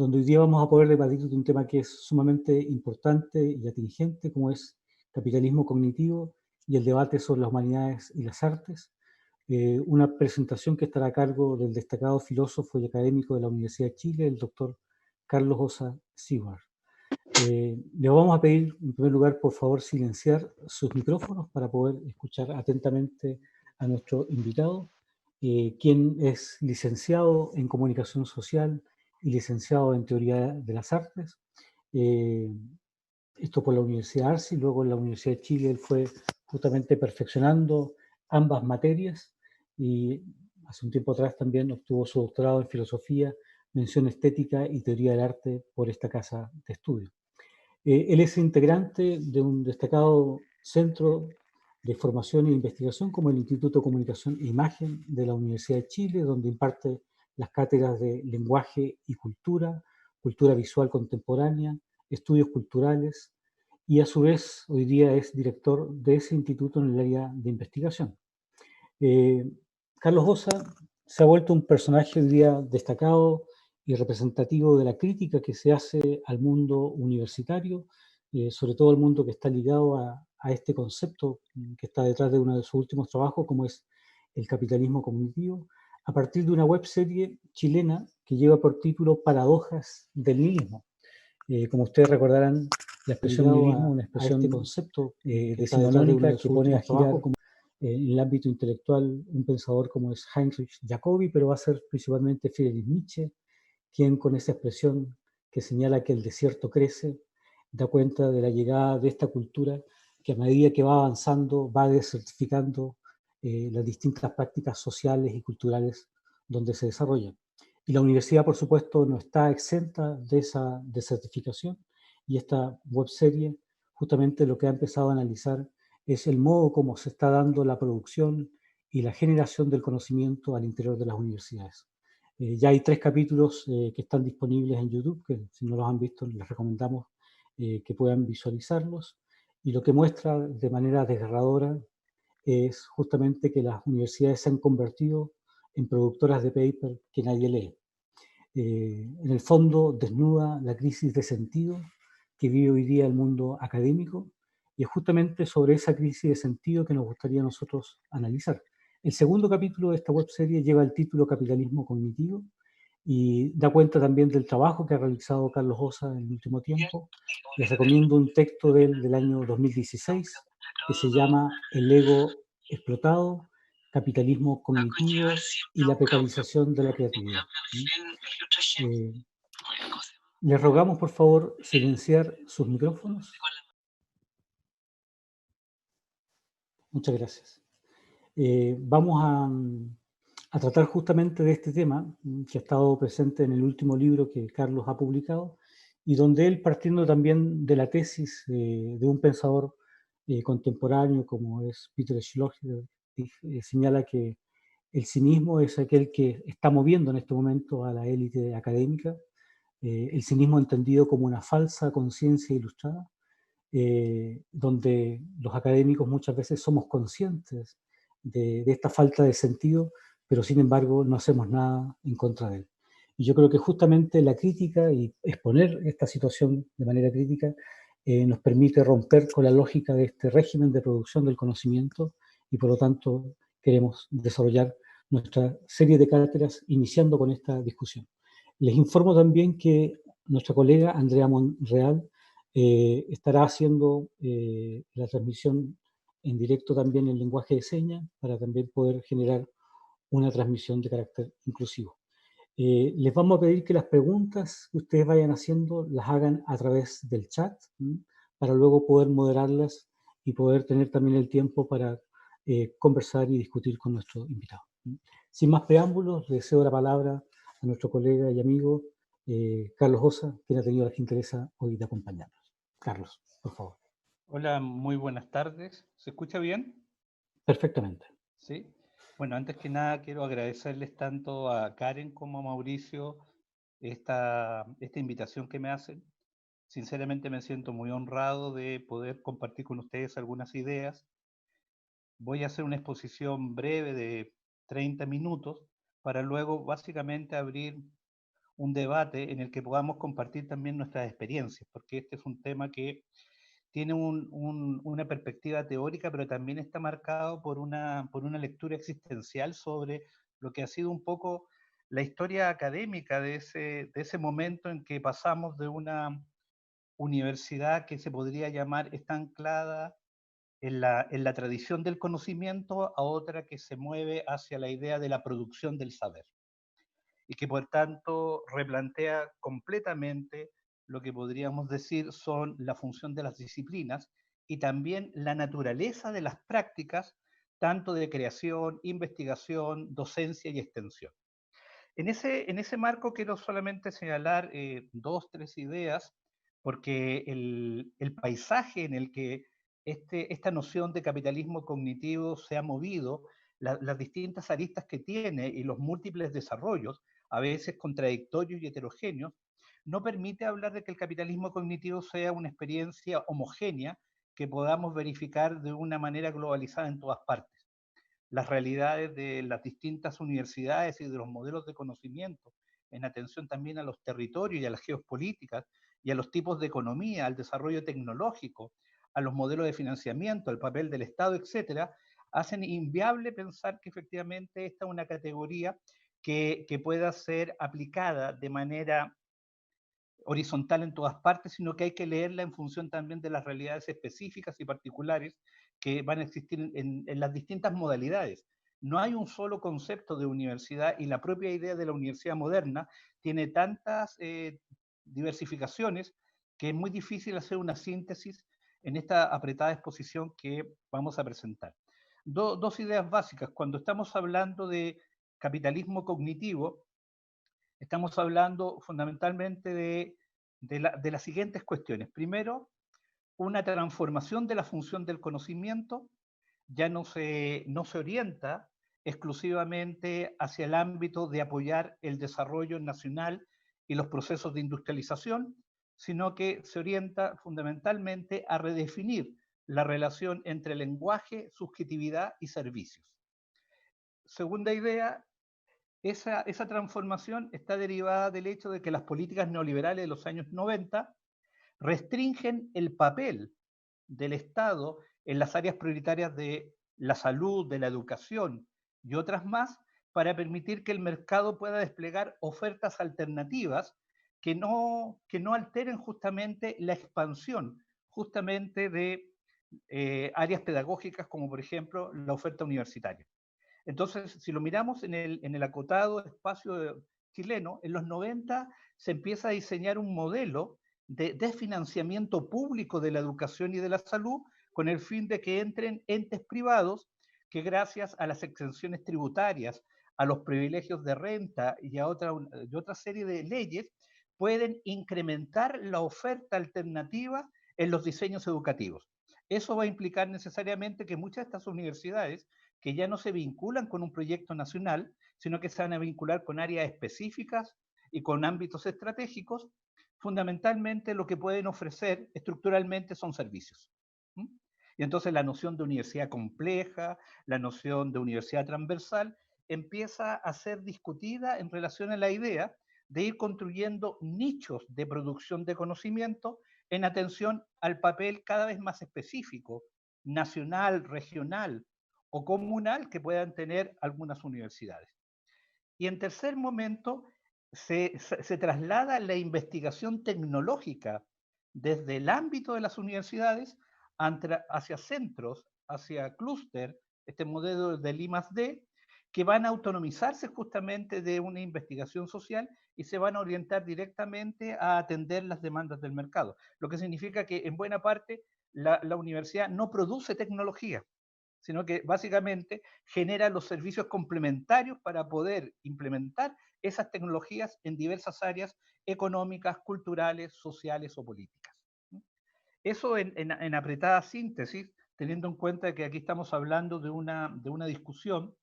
donde hoy día vamos a poder debatir de un tema que es sumamente importante y atingente, como es capitalismo cognitivo y el debate sobre las humanidades y las artes. Una presentación que estará a cargo del destacado filósofo y académico de la Universidad de Chile, el doctor Carlos Osa Siward. Le vamos a pedir, en primer lugar, por favor, silenciar sus micrófonos para poder escuchar atentamente a nuestro invitado, quien es licenciado en Comunicación Social y licenciado en Teoría de las Artes. Eh, Esto por la Universidad Arce, y luego en la Universidad de Chile él fue justamente perfeccionando ambas materias, y hace un tiempo atrás también obtuvo su doctorado en Filosofía, Mención Estética y Teoría del Arte por esta casa de estudio. Él es integrante de un destacado centro de formación e investigación como el Instituto de Comunicación e Imagen de la Universidad de Chile, donde imparte las cátedras de lenguaje y cultura, cultura visual contemporánea, estudios culturales, y a su vez hoy día es director de ese instituto en el área de investigación. Eh, Carlos Osa se ha vuelto un personaje hoy día destacado y representativo de la crítica que se hace al mundo universitario, sobre todo al mundo que está ligado a este concepto que está detrás de uno de sus últimos trabajos, como es el capitalismo cognitivo, a partir de una webserie chilena que lleva por título Paradojas del nihilismo. Como ustedes recordarán, la expresión nihilismo es una expresión este concepto decimonónica que pone a girar en el ámbito intelectual un pensador como es Heinrich Jacobi, pero va a ser principalmente Friedrich Nietzsche, quien con esa expresión que señala que el desierto crece, da cuenta de la llegada de esta cultura que a medida que va avanzando va desertificando las distintas prácticas sociales y culturales donde se desarrollan. Y la universidad, por supuesto, no está exenta de esa desertificación, y esta webserie justamente lo que ha empezado a analizar es el modo como se está dando la producción y la generación del conocimiento al interior de las universidades. Ya hay 3 capítulos que están disponibles en YouTube, que si no los han visto les recomendamos que puedan visualizarlos, y lo que muestra de manera desgarradora es justamente que las universidades se han convertido en productoras de paper que nadie lee. En el fondo desnuda la crisis de sentido que vive hoy día el mundo académico, y es justamente sobre esa crisis de sentido que nos gustaría a nosotros analizar. El segundo capítulo de esta webserie lleva el título Capitalismo Cognitivo y da cuenta también del trabajo que ha realizado Carlos Osa en el último tiempo. Les recomiendo un texto del año 2016 que se llama El ego explotado, capitalismo cognitivo y la precarización de la creatividad. Eh, Les rogamos, por favor, silenciar sus micrófonos. Muchas gracias. Vamos a tratar justamente de este tema que ha estado presente en el último libro que Carlos ha publicado, y donde él, partiendo también de la tesis de un pensador contemporáneo como es Peter Schlotter, señala que el cinismo es aquel que está moviendo en este momento a la élite académica, el cinismo entendido como una falsa conciencia ilustrada, donde los académicos muchas veces somos conscientes de esta falta de sentido, pero sin embargo no hacemos nada en contra de él. Y yo creo que justamente la crítica y exponer esta situación de manera crítica nos permite romper con la lógica de este régimen de producción del conocimiento, y por lo tanto queremos desarrollar nuestra serie de cátedras iniciando con esta discusión. Les informo también que nuestra colega Andrea Monreal estará haciendo la transmisión en directo también en lenguaje de señas para también poder generar una transmisión de carácter inclusivo. Les vamos a pedir que las preguntas que ustedes vayan haciendo las hagan a través del chat, para luego poder moderarlas y poder tener también el tiempo para conversar y discutir con nuestro invitado. Sin más preámbulos, le cedo la palabra a nuestro colega y amigo Carlos Osa, quien ha tenido la gentileza hoy de acompañarnos. Carlos, por favor. Hola, muy buenas tardes. ¿Se escucha bien? Perfectamente. Sí. Bueno, antes que nada quiero agradecerles tanto a Karen como a Mauricio esta invitación que me hacen. Sinceramente me siento muy honrado de poder compartir con ustedes algunas ideas. Voy a hacer una exposición breve de 30 minutos para luego básicamente abrir un debate en el que podamos compartir también nuestras experiencias, porque este es un tema que tiene una perspectiva teórica, pero también está marcado por una lectura existencial sobre lo que ha sido un poco la historia académica de ese momento en que pasamos de una universidad que se podría llamar está anclada en la tradición del conocimiento a otra que se mueve hacia la idea de la producción del saber y que por tanto replantea completamente lo que podríamos decir son la función de las disciplinas y también la naturaleza de las prácticas, tanto de creación, investigación, docencia y extensión. En ese marco quiero solamente señalar dos, tres ideas, porque el paisaje en el que esta noción de capitalismo cognitivo se ha movido, las distintas aristas que tiene y los múltiples desarrollos, a veces contradictorios y heterogéneos, no permite hablar de que el capitalismo cognitivo sea una experiencia homogénea que podamos verificar de una manera globalizada en todas partes. Las realidades de las distintas universidades y de los modelos de conocimiento, en atención también a los territorios y a las geopolíticas y a los tipos de economía, al desarrollo tecnológico, a los modelos de financiamiento, al papel del Estado, etcétera, hacen inviable pensar que efectivamente esta es una categoría que pueda ser aplicada de manera horizontal en todas partes, sino que hay que leerla en función también de las realidades específicas y particulares que van a existir en las distintas modalidades. No hay un solo concepto de universidad y la propia idea de la universidad moderna tiene tantas diversificaciones que es muy difícil hacer una síntesis en esta apretada exposición que vamos a presentar. Dos ideas básicas. Cuando estamos hablando de capitalismo cognitivo, estamos hablando fundamentalmente de las siguientes cuestiones. Primero, una transformación de la función del conocimiento, ya no se orienta exclusivamente hacia el ámbito de apoyar el desarrollo nacional y los procesos de industrialización, sino que se orienta fundamentalmente a redefinir la relación entre lenguaje, subjetividad y servicios. Segunda idea, esa transformación está derivada del hecho de que las políticas neoliberales de los años 90 restringen el papel del Estado en las áreas prioritarias de la salud, de la educación y otras más, para permitir que el mercado pueda desplegar ofertas alternativas que no alteren justamente la expansión justamente de áreas pedagógicas como por ejemplo la oferta universitaria. Entonces, si lo miramos en el acotado espacio chileno, en los 90 se empieza a diseñar un modelo de desfinanciamiento público de la educación y de la salud con el fin de que entren entes privados que gracias a las exenciones tributarias, a los privilegios de renta y a otra serie de leyes, pueden incrementar la oferta alternativa en los diseños educativos. Eso va a implicar necesariamente que muchas de estas universidades que ya no se vinculan con un proyecto nacional, sino que se van a vincular con áreas específicas y con ámbitos estratégicos, fundamentalmente lo que pueden ofrecer estructuralmente son servicios. ¿Mm? Y entonces la noción de universidad compleja, la noción de universidad transversal, empieza a ser discutida en relación a la idea de ir construyendo nichos de producción de conocimiento en atención al papel cada vez más específico, nacional, regional o comunal que puedan tener algunas universidades. Y en tercer momento, se traslada la investigación tecnológica desde el ámbito de las universidades hacia centros, hacia clúster, este modelo del I+D, que van a autonomizarse justamente de una investigación social y se van a orientar directamente a atender las demandas del mercado. Lo que significa que en buena parte la universidad no produce tecnología, sino que básicamente genera los servicios complementarios para poder implementar esas tecnologías en diversas áreas económicas, culturales, sociales o políticas. Eso en apretada síntesis, teniendo en cuenta que aquí estamos hablando de una discusión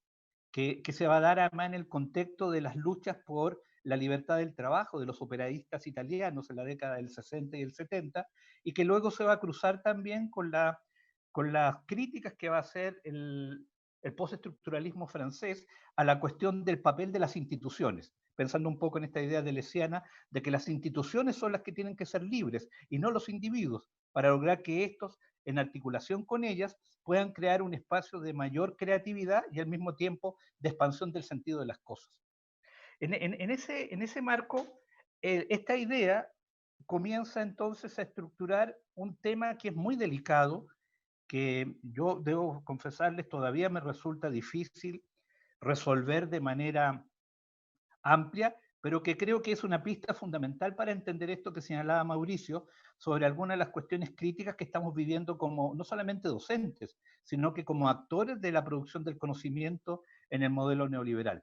que se va a dar además en el contexto de las luchas por la libertad del trabajo de los operadistas italianos en la década del 60 y el 70, y que luego se va a cruzar también con las críticas que va a hacer el postestructuralismo francés a la cuestión del papel de las instituciones, pensando un poco en esta idea de Lesiana, de que las instituciones son las que tienen que ser libres y no los individuos, para lograr que estos, en articulación con ellas, puedan crear un espacio de mayor creatividad y al mismo tiempo de expansión del sentido de las cosas. En ese marco, esta idea comienza entonces a estructurar un tema que es muy delicado, que yo debo confesarles todavía me resulta difícil resolver de manera amplia, pero que creo que es una pista fundamental para entender esto que señalaba Mauricio sobre algunas de las cuestiones críticas que estamos viviendo como no solamente docentes, sino que como actores de la producción del conocimiento en el modelo neoliberal.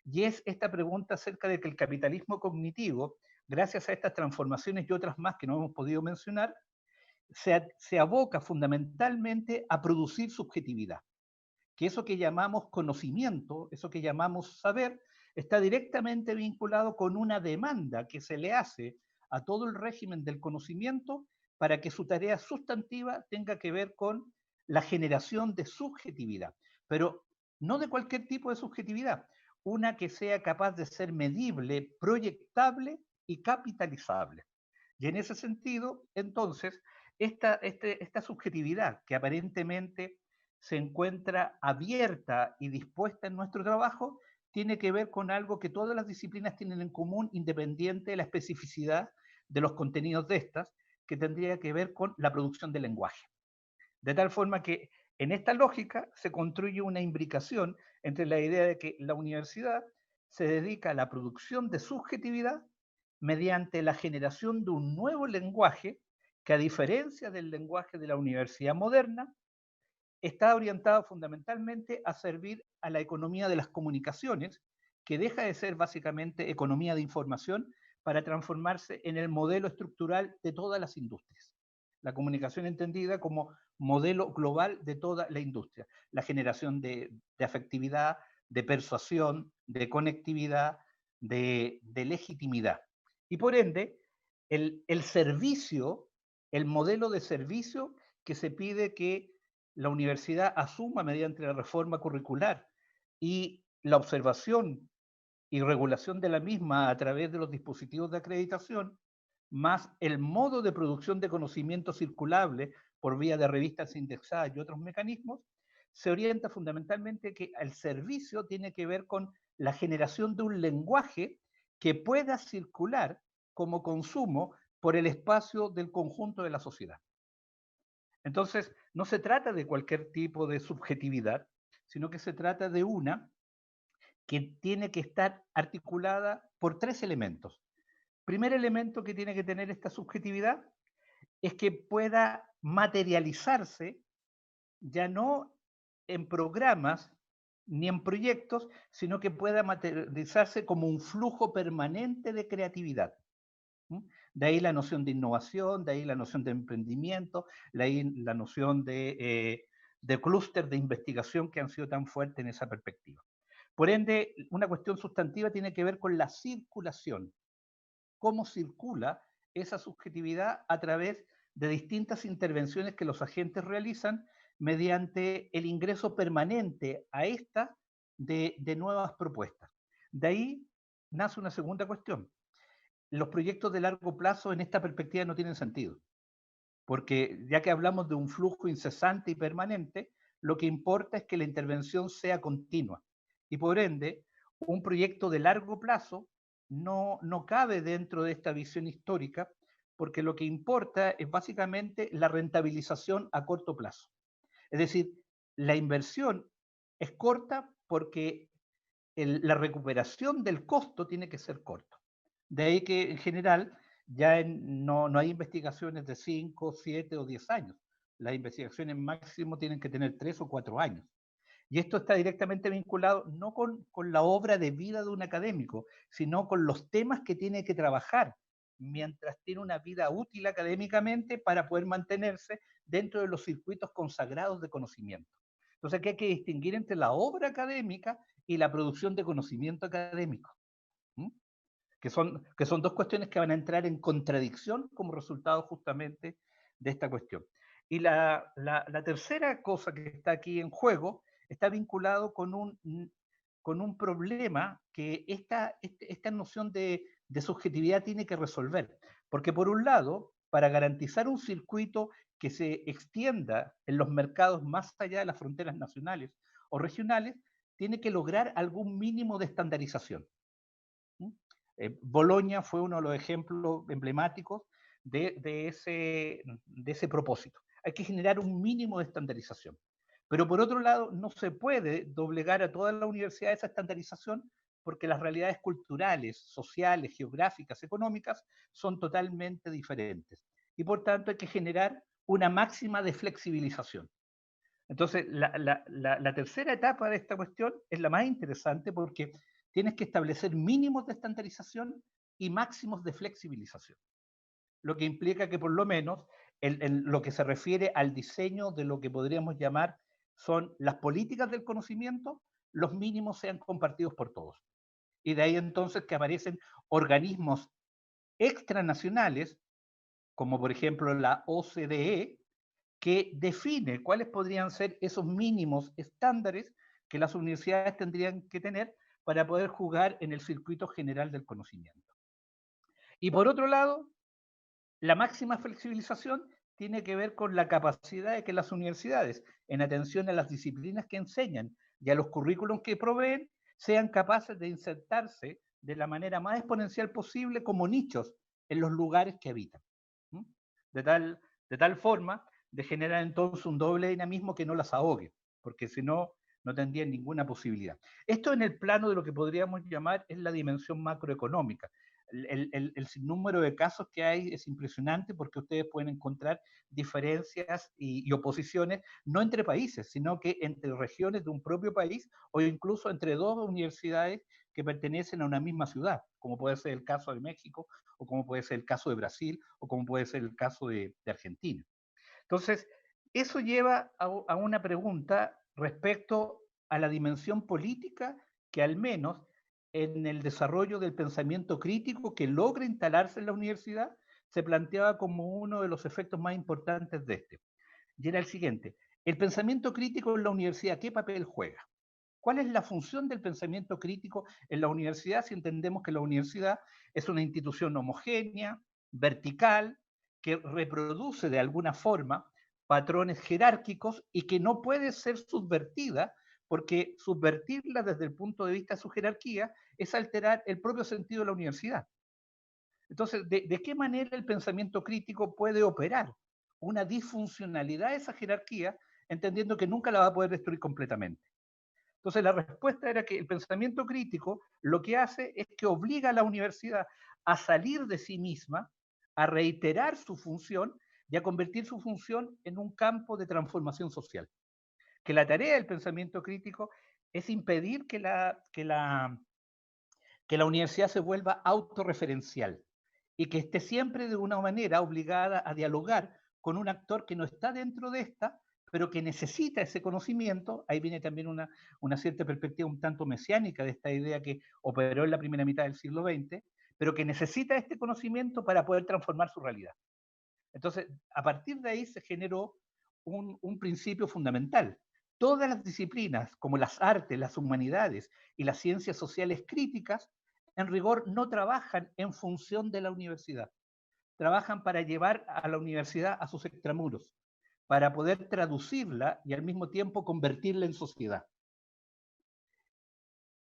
Y es esta pregunta acerca de que el capitalismo cognitivo, gracias a estas transformaciones y otras más que no hemos podido mencionar, se aboca fundamentalmente a producir subjetividad, que eso que llamamos conocimiento, eso que llamamos saber, está directamente vinculado con una demanda que se le hace a todo el régimen del conocimiento para que su tarea sustantiva tenga que ver con la generación de subjetividad, pero no de cualquier tipo de subjetividad, una que sea capaz de ser medible, proyectable y capitalizable. Y en ese sentido, entonces, esta subjetividad que aparentemente se encuentra abierta y dispuesta en nuestro trabajo, tiene que ver con algo que todas las disciplinas tienen en común, independiente de la especificidad de los contenidos de estas, que tendría que ver con la producción del lenguaje. De tal forma que en esta lógica se construye una imbricación entre la idea de que la universidad se dedica a la producción de subjetividad mediante la generación de un nuevo lenguaje que, a diferencia del lenguaje de la universidad moderna, está orientado fundamentalmente a servir a la economía de las comunicaciones, que deja de ser básicamente economía de información para transformarse en el modelo estructural de todas las industrias. La comunicación entendida como modelo global de toda la industria. La generación de afectividad, de persuasión, de conectividad, de legitimidad. Y por ende, el servicio, el modelo de servicio que se pide que la universidad asuma mediante la reforma curricular y la observación y regulación de la misma a través de los dispositivos de acreditación, más el modo de producción de conocimiento circulable por vía de revistas indexadas y otros mecanismos, se orienta fundamentalmente que el servicio tiene que ver con la generación de un lenguaje que pueda circular como consumo por el espacio del conjunto de la sociedad. Entonces, no se trata de cualquier tipo de subjetividad, sino que se trata de una que tiene que estar articulada por tres elementos. Primer elemento que tiene que tener esta subjetividad es que pueda materializarse ya no en programas ni en proyectos, sino que pueda materializarse como un flujo permanente de creatividad. De ahí la noción de innovación, de ahí la noción de emprendimiento, de ahí la noción de clúster de investigación que han sido tan fuertes en esa perspectiva. Por ende, una cuestión sustantiva tiene que ver con la circulación, cómo circula esa subjetividad a través de distintas intervenciones que los agentes realizan mediante el ingreso permanente a esta de nuevas propuestas. De ahí nace una segunda cuestión. Los proyectos de largo plazo en esta perspectiva no tienen sentido, porque ya que hablamos de un flujo incesante y permanente, lo que importa es que la intervención sea continua. Y por ende, un proyecto de largo plazo no cabe dentro de esta visión histórica, porque lo que importa es básicamente la rentabilización a corto plazo. Es decir, la inversión es corta porque la recuperación del costo tiene que ser corto. De ahí que en general ya no hay investigaciones de 5, 7 o 10 años. Las investigaciones máximo tienen que tener 3 o 4 años. Y esto está directamente vinculado no con la obra de vida de un académico, sino con los temas que tiene que trabajar mientras tiene una vida útil académicamente para poder mantenerse dentro de los circuitos consagrados de conocimiento. Entonces aquí hay que distinguir entre la obra académica y la producción de conocimiento académico, ¿m? Que son dos cuestiones que van a entrar en contradicción como resultado justamente de esta cuestión. Y la tercera cosa que está aquí en juego está vinculado con un problema que esta noción de subjetividad tiene que resolver. Porque por un lado, para garantizar un circuito que se extienda en los mercados más allá de las fronteras nacionales o regionales, tiene que lograr algún mínimo de estandarización. Bolonia fue uno de los ejemplos emblemáticos de ese propósito. Hay que generar un mínimo de estandarización. Pero por otro lado, no se puede doblegar a toda la universidad esa estandarización porque las realidades culturales, sociales, geográficas, económicas son totalmente diferentes. Y por tanto hay que generar una máxima de flexibilización. Entonces, la tercera etapa de esta cuestión es la más interesante porque tienes que establecer mínimos de estandarización y máximos de flexibilización, lo que implica que por lo menos en lo que se refiere al diseño de lo que podríamos llamar son las políticas del conocimiento, los mínimos sean compartidos por todos. Y de ahí entonces que aparecen organismos extranacionales, como por ejemplo la OCDE, que define cuáles podrían ser esos mínimos estándares que las universidades tendrían que tener para poder jugar en el circuito general del conocimiento. Y por otro lado, la máxima flexibilización tiene que ver con la capacidad de que las universidades, en atención a las disciplinas que enseñan y a los currículums que proveen, sean capaces de insertarse de la manera más exponencial posible como nichos en los lugares que habitan. De tal forma de generar entonces un doble dinamismo que no las ahogue, porque si no, no tendrían ninguna posibilidad. Esto en el plano de lo que podríamos llamar es la dimensión macroeconómica. El sinnúmero de casos que hay es impresionante porque ustedes pueden encontrar diferencias y oposiciones no entre países, sino que entre regiones de un propio país o incluso entre dos universidades que pertenecen a una misma ciudad, como puede ser el caso de México o como puede ser el caso de Brasil o como puede ser el caso de Argentina. Entonces, eso lleva a una pregunta respecto a la dimensión política que al menos en el desarrollo del pensamiento crítico que logra instalarse en la universidad se planteaba como uno de los efectos más importantes de este. Y era el siguiente, el pensamiento crítico en la universidad, ¿qué papel juega? ¿Cuál es la función del pensamiento crítico en la universidad si entendemos que la universidad es una institución homogénea, vertical, que reproduce de alguna forma patrones jerárquicos y que no puede ser subvertida porque subvertirla desde el punto de vista de su jerarquía es alterar el propio sentido de la universidad? Entonces, ¿de qué manera el pensamiento crítico puede operar una disfuncionalidad de esa jerarquía, entendiendo que nunca la va a poder destruir completamente? Entonces la respuesta era que el pensamiento crítico lo que hace es que obliga a la universidad a salir de sí misma, a reiterar su función y a convertir su función en un campo de transformación social. Que la tarea del pensamiento crítico es impedir que la universidad se vuelva autorreferencial y que esté siempre de una manera obligada a dialogar con un actor que no está dentro de esta, pero que necesita ese conocimiento. Ahí viene también una cierta perspectiva un tanto mesiánica de esta idea que operó en la primera mitad del siglo XX, pero que necesita este conocimiento para poder transformar su realidad. Entonces, a partir de ahí se generó un principio fundamental. Todas las disciplinas, como las artes, las humanidades y las ciencias sociales críticas, en rigor no trabajan en función de la universidad. Trabajan para llevar a la universidad a sus extramuros, para poder traducirla y al mismo tiempo convertirla en sociedad.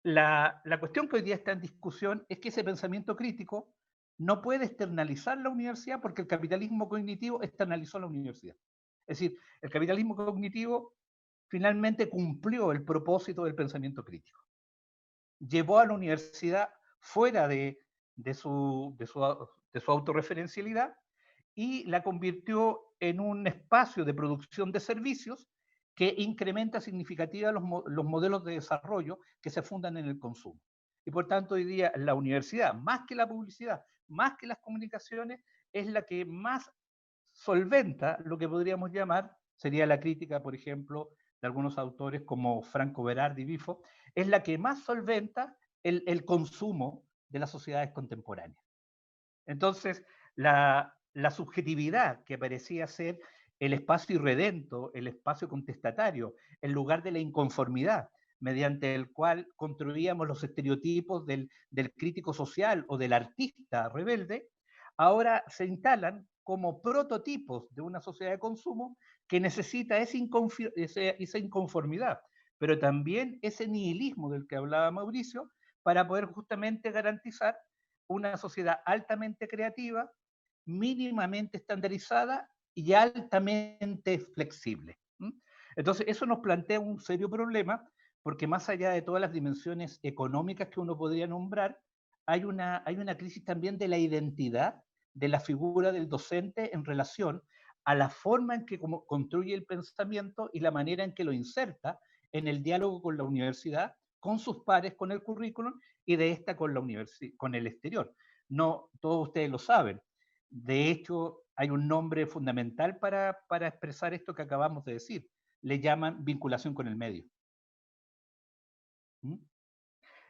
La cuestión que hoy día está en discusión es que ese pensamiento crítico no puede externalizar la universidad porque el capitalismo cognitivo externalizó la universidad. Es decir, el capitalismo cognitivo finalmente cumplió el propósito del pensamiento crítico. Llevó a la universidad fuera de su autorreferencialidad y la convirtió en un espacio de producción de servicios que incrementa significativamente los modelos de desarrollo que se fundan en el consumo. Y por tanto, hoy día la universidad, más que la publicidad, más que las comunicaciones, es la que más solventa lo que podríamos llamar, sería la crítica, por ejemplo, de algunos autores como Franco Berardi y Bifo, es la que más solventa el consumo de las sociedades contemporáneas. Entonces, la subjetividad que parecía ser el espacio irredento, el espacio contestatario, en lugar de la inconformidad, mediante el cual construíamos los estereotipos del crítico social o del artista rebelde, ahora se instalan como prototipos de una sociedad de consumo que necesita esa inconformidad, pero también ese nihilismo del que hablaba Mauricio, para poder justamente garantizar una sociedad altamente creativa, mínimamente estandarizada y altamente flexible. Entonces, eso nos plantea un serio problema, porque más allá de todas las dimensiones económicas que uno podría nombrar, hay una crisis también de la identidad de la figura del docente en relación a la forma en que construye el pensamiento y la manera en que lo inserta en el diálogo con la universidad, con sus pares, con el currículum y de esta con, con el exterior. No, todos ustedes lo saben. De hecho, hay un nombre fundamental para expresar esto que acabamos de decir. Le llaman vinculación con el medio. ¿Mm?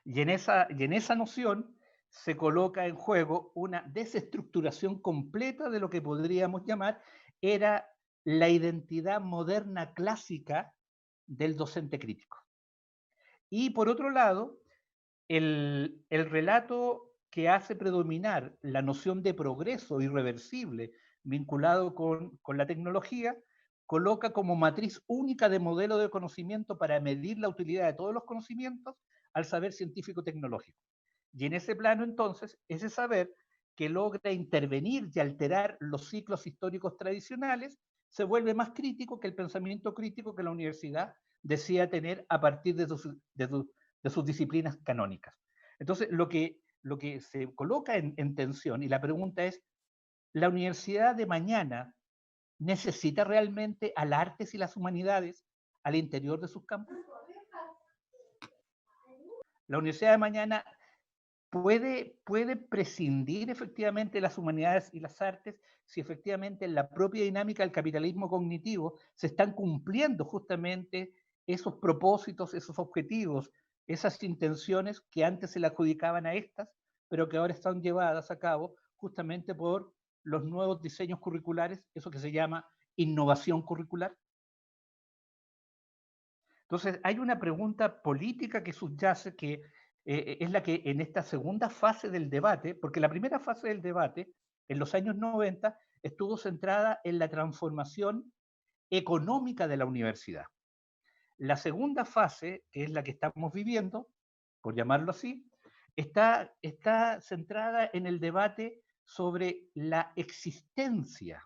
Y en esa noción se coloca en juego una desestructuración completa de lo que podríamos llamar era la identidad moderna clásica del docente crítico. Y por otro lado, el relato que hace predominar la noción de progreso irreversible vinculado con la tecnología, coloca como matriz única de modelo de conocimiento para medir la utilidad de todos los conocimientos al saber científico-tecnológico. Y en ese plano, entonces, ese saber que logra intervenir y alterar los ciclos históricos tradicionales se vuelve más crítico que el pensamiento crítico que la universidad decía tener a partir de sus disciplinas canónicas. Entonces, lo que se coloca en tensión, y la pregunta es, ¿la universidad de mañana necesita realmente a las artes y las humanidades al interior de sus campos? La universidad de mañana puede prescindir efectivamente de las humanidades y las artes si efectivamente en la propia dinámica del capitalismo cognitivo se están cumpliendo justamente esos propósitos, esos objetivos, esas intenciones que antes se le adjudicaban a estas, pero que ahora están llevadas a cabo justamente por los nuevos diseños curriculares, eso que se llama innovación curricular. Entonces, hay una pregunta política que subyace que es la que en esta segunda fase del debate, porque la primera fase del debate, en los años 90, estuvo centrada en la transformación económica de la universidad. La segunda fase, que es la que estamos viviendo, por llamarlo así, está centrada en el debate sobre la existencia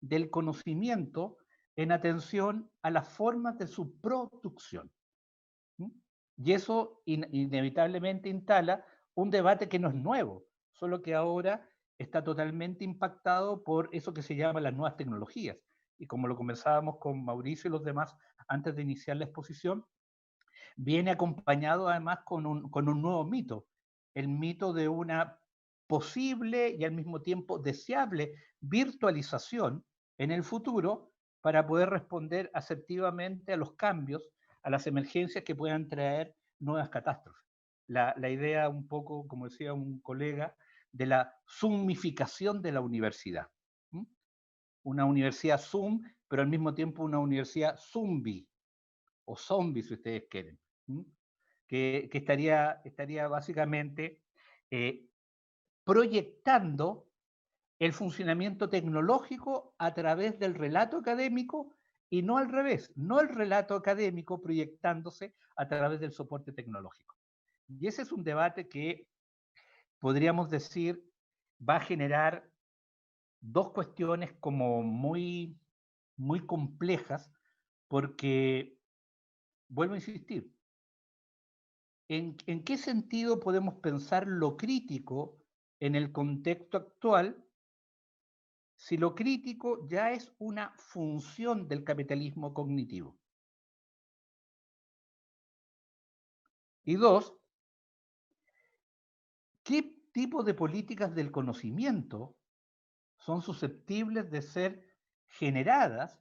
del conocimiento en atención a las formas de su producción. Y eso inevitablemente instala un debate que no es nuevo, solo que ahora está totalmente impactado por eso que se llama las nuevas tecnologías. Y como lo conversábamos con Mauricio y los demás antes de iniciar la exposición, viene acompañado además con un nuevo mito, el mito de una posible y al mismo tiempo deseable virtualización en el futuro para poder responder asertivamente a los cambios, a las emergencias que puedan traer nuevas catástrofes. La idea un poco, como decía un colega, de la zoomificación de la universidad. Una universidad Zoom, pero al mismo tiempo una universidad zombie, o zombie si ustedes quieren, que estaría básicamente eh, proyectando el funcionamiento tecnológico a través del relato académico y no al revés, no el relato académico proyectándose a través del soporte tecnológico. Y ese es un debate que podríamos decir va a generar dos cuestiones como muy complejas, porque, vuelvo a insistir, ¿en qué sentido podemos pensar lo crítico en el contexto actual si lo crítico ya es una función del capitalismo cognitivo? Y dos, ¿qué tipo de políticas del conocimiento son susceptibles de ser generadas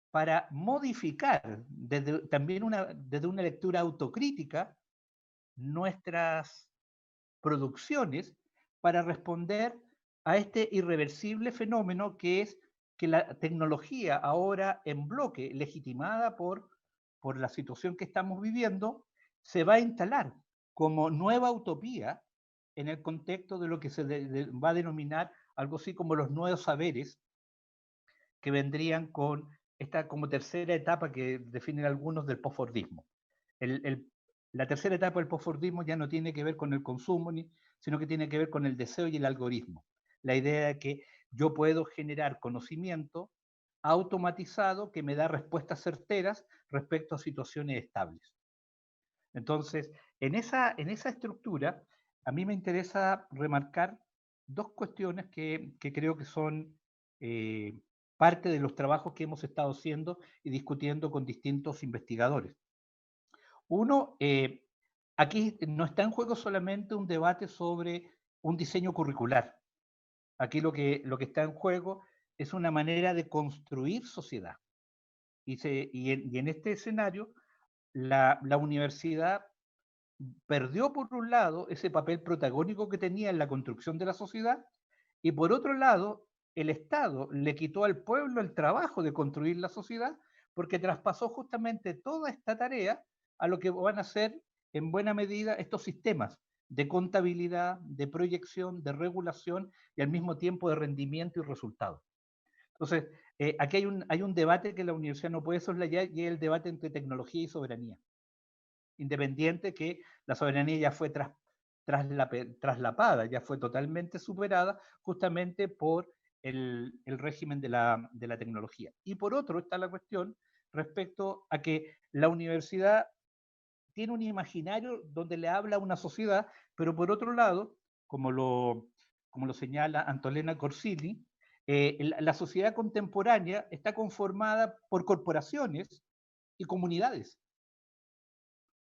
para modificar desde una lectura autocrítica nuestras producciones para responder a este irreversible fenómeno que es que la tecnología ahora en bloque, legitimada por por la situación que estamos viviendo, se va a instalar como nueva utopía en el contexto de lo que se va a denominar algo así como los nuevos saberes que vendrían con esta como tercera etapa que definen algunos del postfordismo. La tercera etapa del postfordismo ya no tiene que ver con el consumo, sino que tiene que ver con el deseo y el algoritmo. La idea de que yo puedo generar conocimiento automatizado que me da respuestas certeras respecto a situaciones estables. Entonces, en esa estructura, a mí me interesa remarcar dos cuestiones que creo que son parte de los trabajos que hemos estado haciendo y discutiendo con distintos investigadores. Uno, aquí no está en juego solamente un debate sobre un diseño curricular. Aquí lo que está en juego es una manera de construir sociedad. Y en este escenario, la universidad perdió por un lado ese papel protagónico que tenía en la construcción de la sociedad y por otro lado el Estado le quitó al pueblo el trabajo de construir la sociedad porque traspasó justamente toda esta tarea a lo que van a ser en buena medida estos sistemas de contabilidad, de proyección, de regulación y al mismo tiempo de rendimiento y resultado. Entonces, aquí hay un debate que la universidad no puede soslayar y es el debate entre tecnología y soberanía. Independiente que la soberanía ya fue traslapada, ya fue totalmente superada justamente por el régimen de la tecnología. Y por otro está la cuestión respecto a que la universidad tiene un imaginario donde le habla a una sociedad, pero por otro lado, como lo señala Antolena Corsini, la sociedad contemporánea está conformada por corporaciones y comunidades.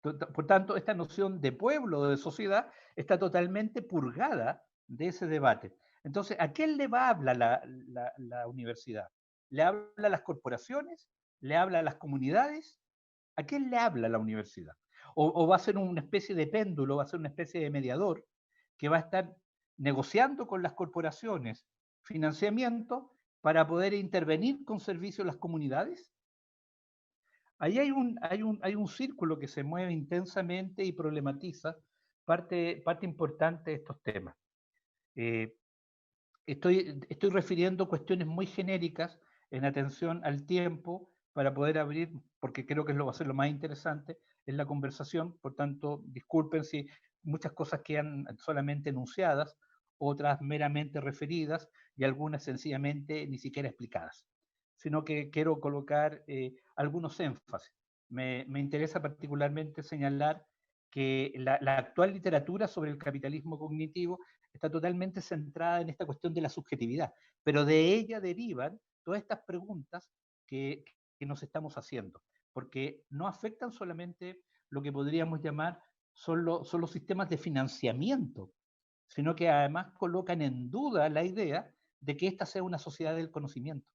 Por tanto, esta noción de pueblo o de sociedad está totalmente purgada de ese debate. Entonces, ¿a quién le va a hablar la universidad? ¿Le habla a las corporaciones? ¿Le habla a las comunidades? ¿A quién le habla la universidad? O va a ser una especie de péndulo, va a ser una especie de mediador que va a estar negociando con las corporaciones financiamiento para poder intervenir con servicios a las comunidades. Ahí hay un círculo que se mueve intensamente y problematiza parte importante de estos temas. Eh, estoy refiriendo cuestiones muy genéricas en atención al tiempo para poder abrir, porque creo que va a ser lo más interesante en la conversación. Por tanto, disculpen si muchas cosas quedan solamente enunciadas, otras meramente referidas y algunas sencillamente ni siquiera explicadas, sino que quiero colocar algunos énfasis. Me interesa particularmente señalar que la actual literatura sobre el capitalismo cognitivo está totalmente centrada en esta cuestión de la subjetividad, pero de ella derivan todas estas preguntas que nos estamos haciendo, porque no afectan solamente lo que podríamos llamar son los sistemas de financiamiento, sino que además colocan en duda la idea de que esta sea una sociedad del conocimiento,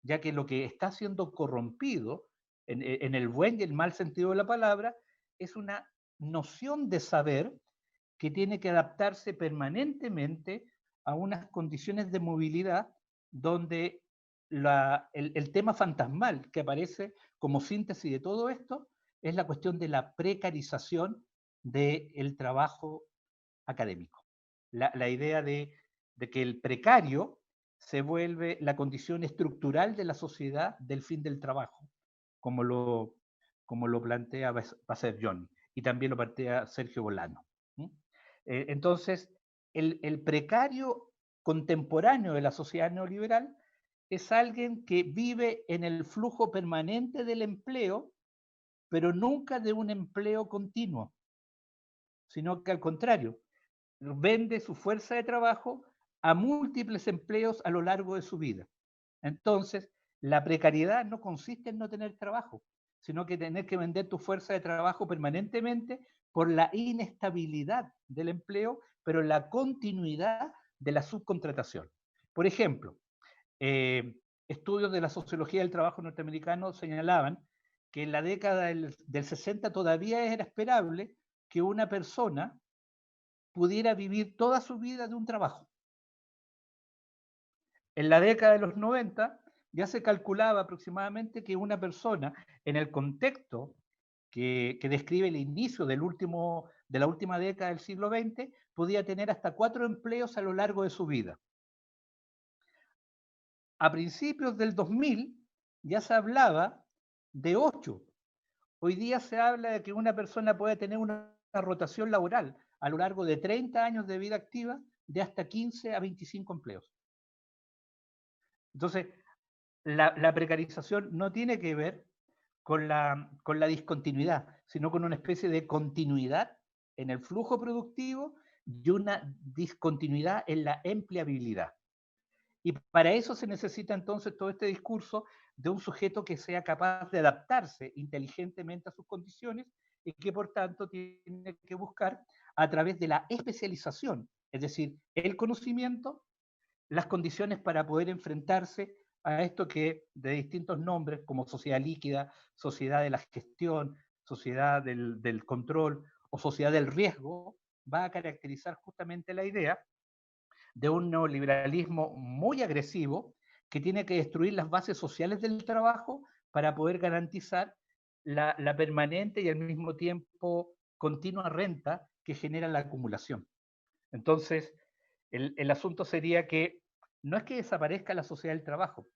ya que lo que está siendo corrompido, en el buen y el mal sentido de la palabra, es una noción de saber que tiene que adaptarse permanentemente a unas condiciones de movilidad donde el tema fantasmal que aparece como síntesis de todo esto es la cuestión de la precarización del trabajo académico. La idea de que el precario se vuelve la condición estructural de la sociedad del fin del trabajo, como lo plantea Basser John y también lo plantea Sergio Bolano. Entonces, el precario contemporáneo de la sociedad neoliberal es alguien que vive en el flujo permanente del empleo, pero nunca de un empleo continuo, sino que al contrario, vende su fuerza de trabajo a múltiples empleos a lo largo de su vida. Entonces, la precariedad no consiste en no tener trabajo, sino que tener que vender tu fuerza de trabajo permanentemente por la inestabilidad del empleo, pero la continuidad de la subcontratación. Por ejemplo, estudios de la sociología del trabajo norteamericano señalaban que en la década del 60 todavía era esperable que una persona pudiera vivir toda su vida de un trabajo. En la década de los 90 ya se calculaba aproximadamente que una persona en el contexto que describe el inicio de la última década del siglo XX podía tener hasta 4 empleos a lo largo de su vida. A principios del 2000 ya se hablaba de 8. Hoy día se habla de que una persona puede tener una rotación laboral a lo largo de 30 años de vida activa de hasta 15 a 25 empleos. Entonces, la precarización no tiene que ver con la discontinuidad, sino con una especie de continuidad en el flujo productivo y una discontinuidad en la empleabilidad. Y para eso se necesita entonces todo este discurso de un sujeto que sea capaz de adaptarse inteligentemente a sus condiciones y que por tanto tiene que buscar a través de la especialización, es decir, el conocimiento, las condiciones para poder enfrentarse a esto que de distintos nombres, como sociedad líquida, sociedad de la gestión, sociedad del control o sociedad del riesgo, va a caracterizar justamente la idea de un neoliberalismo muy agresivo que tiene que destruir las bases sociales del trabajo para poder garantizar la permanente y al mismo tiempo continua renta que genera la acumulación. Entonces, el asunto sería que no es que desaparezca la sociedad del trabajo,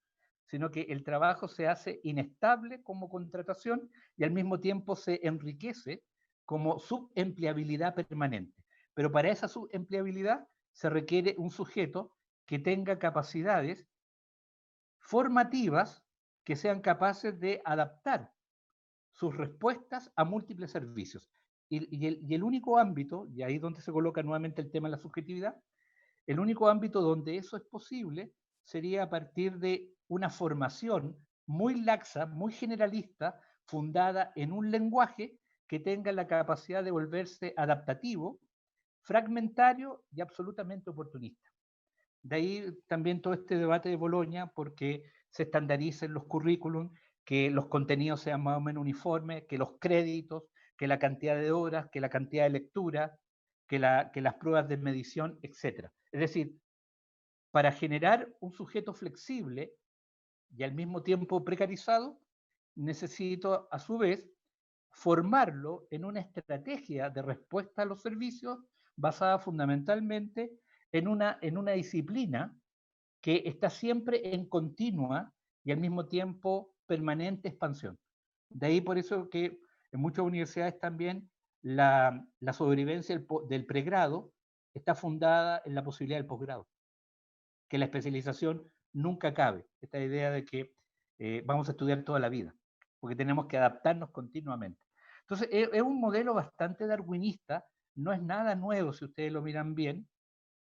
sino que el trabajo se hace inestable como contratación y al mismo tiempo se enriquece como subempleabilidad permanente. Pero para esa subempleabilidad se requiere un sujeto que tenga capacidades formativas que sean capaces de adaptar sus respuestas a múltiples servicios. Y el único ámbito, y ahí es donde se coloca nuevamente el tema de la subjetividad, el único ámbito donde eso es posible sería a partir de una formación muy laxa, muy generalista, fundada en un lenguaje que tenga la capacidad de volverse adaptativo, fragmentario y absolutamente oportunista. De ahí también todo este debate de Bolonia, porque se estandaricen los currículum, que los contenidos sean más o menos uniformes, que los créditos, que la cantidad de horas, que la cantidad de lectura, que las pruebas de medición, etc. Es decir, para generar un sujeto flexible y al mismo tiempo precarizado, necesito a su vez formarlo en una estrategia de respuesta a los servicios basada fundamentalmente en una disciplina que está siempre en continua y al mismo tiempo permanente expansión. De ahí por eso que en muchas universidades también la sobrevivencia del pregrado está fundada en la posibilidad del posgrado, que la especialización nunca cabe. Esta idea de que vamos a estudiar toda la vida, porque tenemos que adaptarnos continuamente. Entonces, es un modelo bastante darwinista, no es nada nuevo si ustedes lo miran bien,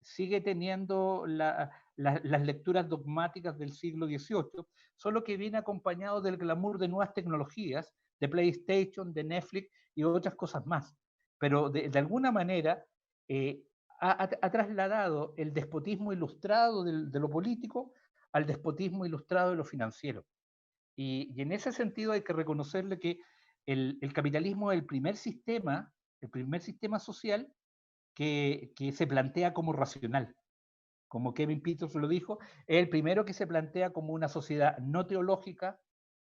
sigue teniendo las lecturas dogmáticas del siglo XVIII, solo que viene acompañado del glamour de nuevas tecnologías, de PlayStation, de Netflix y otras cosas más. Pero de alguna manera eh, ha trasladado el despotismo ilustrado de lo político al despotismo ilustrado de lo financiero. Y en ese sentido hay que reconocerle que el capitalismo es el primer sistema social que se plantea como racional. Como Kevin Peters lo dijo, es el primero que se plantea como una sociedad no teológica,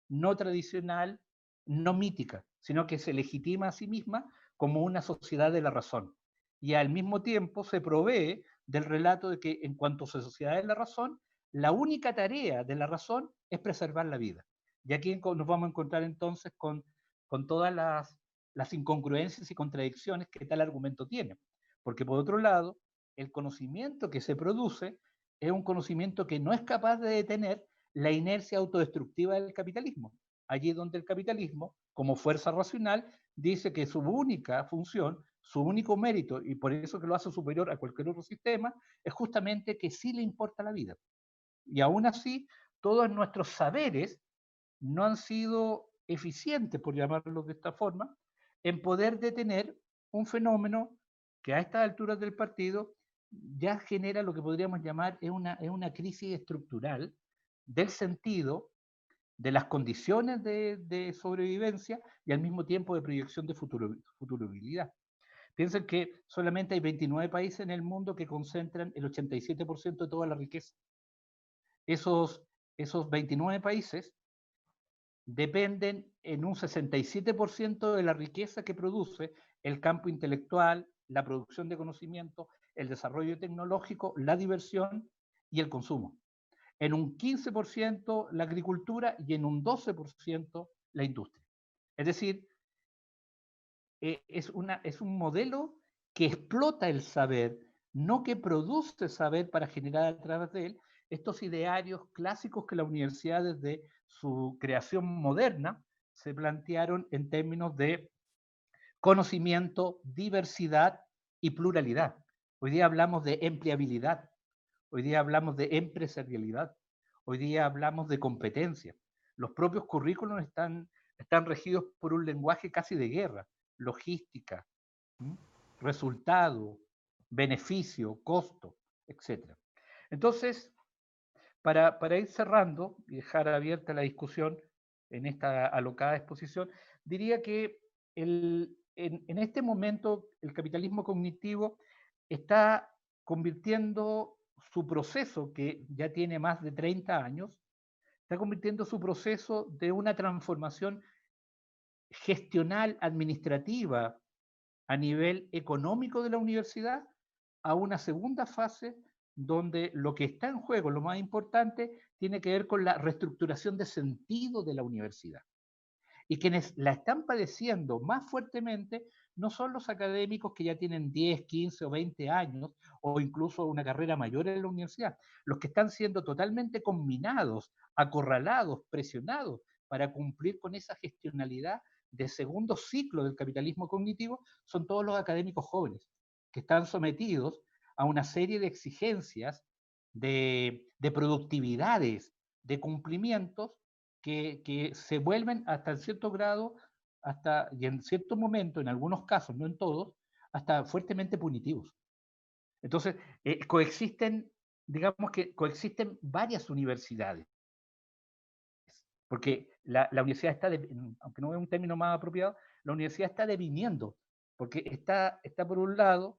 no tradicional, no mítica, sino que se legitima a sí misma como una sociedad de la razón. Y al mismo tiempo se provee del relato de que en cuanto a sociedad de la razón, la única tarea de la razón es preservar la vida. Y aquí nos vamos a encontrar entonces con todas las incongruencias y contradicciones que tal argumento tiene. Porque por otro lado, el conocimiento que se produce es un conocimiento que no es capaz de detener la inercia autodestructiva del capitalismo. Allí donde el capitalismo, como fuerza racional, dice que su única función, su único mérito, y por eso que lo hace superior a cualquier otro sistema, es justamente que sí le importa la vida. Y aún así, todos nuestros saberes no han sido eficientes, por llamarlo de esta forma, en poder detener un fenómeno que a estas alturas del partido ya genera lo que podríamos llamar es una crisis estructural del sentido, de las condiciones de sobrevivencia y al mismo tiempo de proyección de futurabilidad. Piensen que solamente hay 29 países en el mundo que concentran el 87% de toda la riqueza. Esos esos 29 países dependen en un 67% de la riqueza que produce el campo intelectual, la producción de conocimiento, el desarrollo tecnológico, la diversión y el consumo. En un 15% la agricultura y en un 12% la industria. Es decir, es un modelo que explota el saber, no que produce saber para generar a través de él estos idearios clásicos que la universidad desde su creación moderna se plantearon en términos de conocimiento, diversidad y pluralidad. Hoy día hablamos de empleabilidad, hoy día hablamos de empresarialidad, hoy día hablamos de competencia. Los propios currículos están regidos por un lenguaje casi de guerra, logística, resultado, beneficio, costo, etc. Entonces, para ir cerrando y dejar abierta la discusión en esta alocada exposición, diría que en este momento el capitalismo cognitivo está convirtiendo su proceso, que ya tiene más de 30 años, está convirtiendo su proceso de una transformación gestional, administrativa, a nivel económico de la universidad, a una segunda fase donde lo que está en juego, lo más importante, tiene que ver con la reestructuración de sentido de la universidad. Y quienes la están padeciendo más fuertemente no son los académicos que ya tienen 10, 15 o 20 años o incluso una carrera mayor en la universidad. Los que están siendo totalmente combinados, acorralados, presionados para cumplir con esa gestionalidad de segundo ciclo del capitalismo cognitivo son todos los académicos jóvenes que están sometidos a una serie de exigencias, de productividades, de cumplimientos que se vuelven hasta en cierto grado, hasta, y en cierto momento, en algunos casos, no en todos, hasta fuertemente punitivos. Entonces, coexisten, digamos que coexisten varias universidades, porque la universidad está, aunque no es un término más apropiado, la universidad está deviniendo, porque está por un lado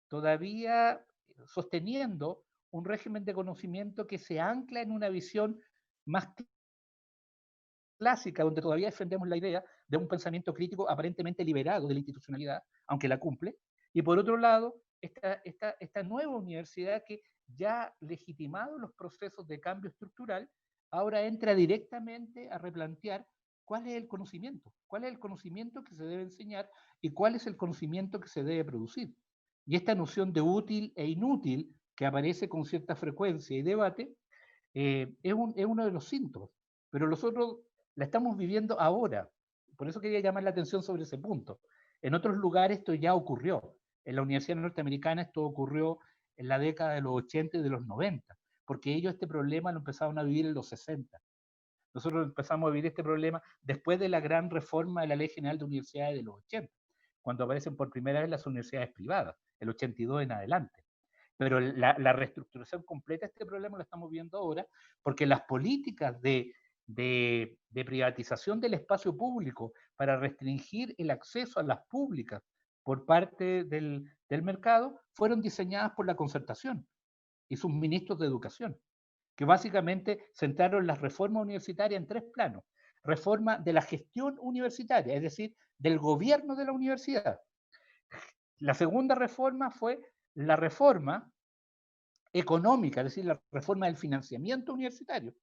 todavía sosteniendo un régimen de conocimiento que se ancla en una visión más clásica, donde todavía defendemos la idea de un pensamiento crítico aparentemente liberado de la institucionalidad, aunque la cumple, y por otro lado, esta nueva universidad que ya legitimado los procesos de cambio estructural, ahora entra directamente a replantear cuál es el conocimiento que se debe enseñar y cuál es el conocimiento que se debe producir. Y esta noción de útil e inútil que aparece con cierta frecuencia y debate, es uno de los síntomas. Pero los otros la estamos viviendo ahora. Por eso quería llamar la atención sobre ese punto. En otros lugares esto ya ocurrió. En la Universidad Norteamericana esto ocurrió en la década de los 80 y de los 90, porque ellos este problema lo empezaron a vivir en los 60. Nosotros empezamos a vivir este problema después de la gran reforma de la Ley General de Universidades de los 80, cuando aparecen por primera vez las universidades privadas, el 82 en adelante. Pero la reestructuración completa de este problema lo estamos viendo ahora, porque las políticas de privatización del espacio público para restringir el acceso a las públicas por parte del mercado fueron diseñadas por la concertación y sus ministros de educación, que básicamente centraron las reformas universitarias en tres planos. Reforma de la gestión universitaria, es decir, del gobierno de la universidad. La segunda reforma fue la reforma económica, es decir, la reforma del financiamiento universitario,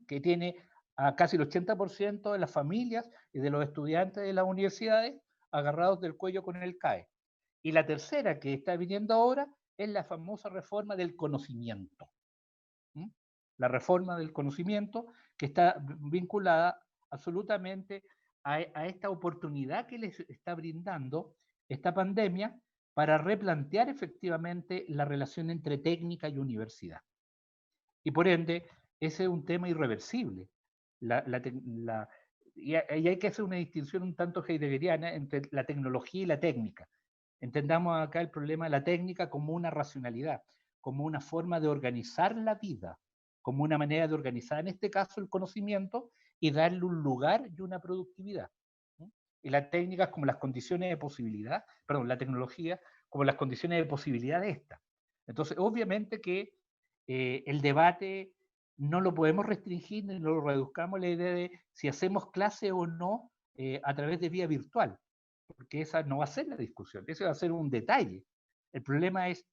que tiene a casi el 80% de las familias y de los estudiantes de las universidades agarrados del cuello con el CAE. Y la tercera que está viniendo ahora es la famosa reforma del conocimiento. La reforma del conocimiento que está vinculada absolutamente a esta oportunidad que les está brindando esta pandemia para replantear efectivamente la relación entre técnica y universidad. Y por ende, ese es un tema irreversible. Y hay que hacer una distinción un tanto heideggeriana entre la tecnología y la técnica. Entendamos acá el problema de la técnica como una racionalidad, como una forma de organizar la vida, como una manera de organizar, en este caso, el conocimiento y darle un lugar y una productividad. Y la técnica como las condiciones de posibilidad, perdón, la tecnología como las condiciones de posibilidad de esta. Entonces, obviamente que el debate no lo podemos restringir ni lo reduzcamos a la idea de si hacemos clase o no a través de vía virtual, porque esa no va a ser la discusión, eso va a ser un detalle. El problema ¿es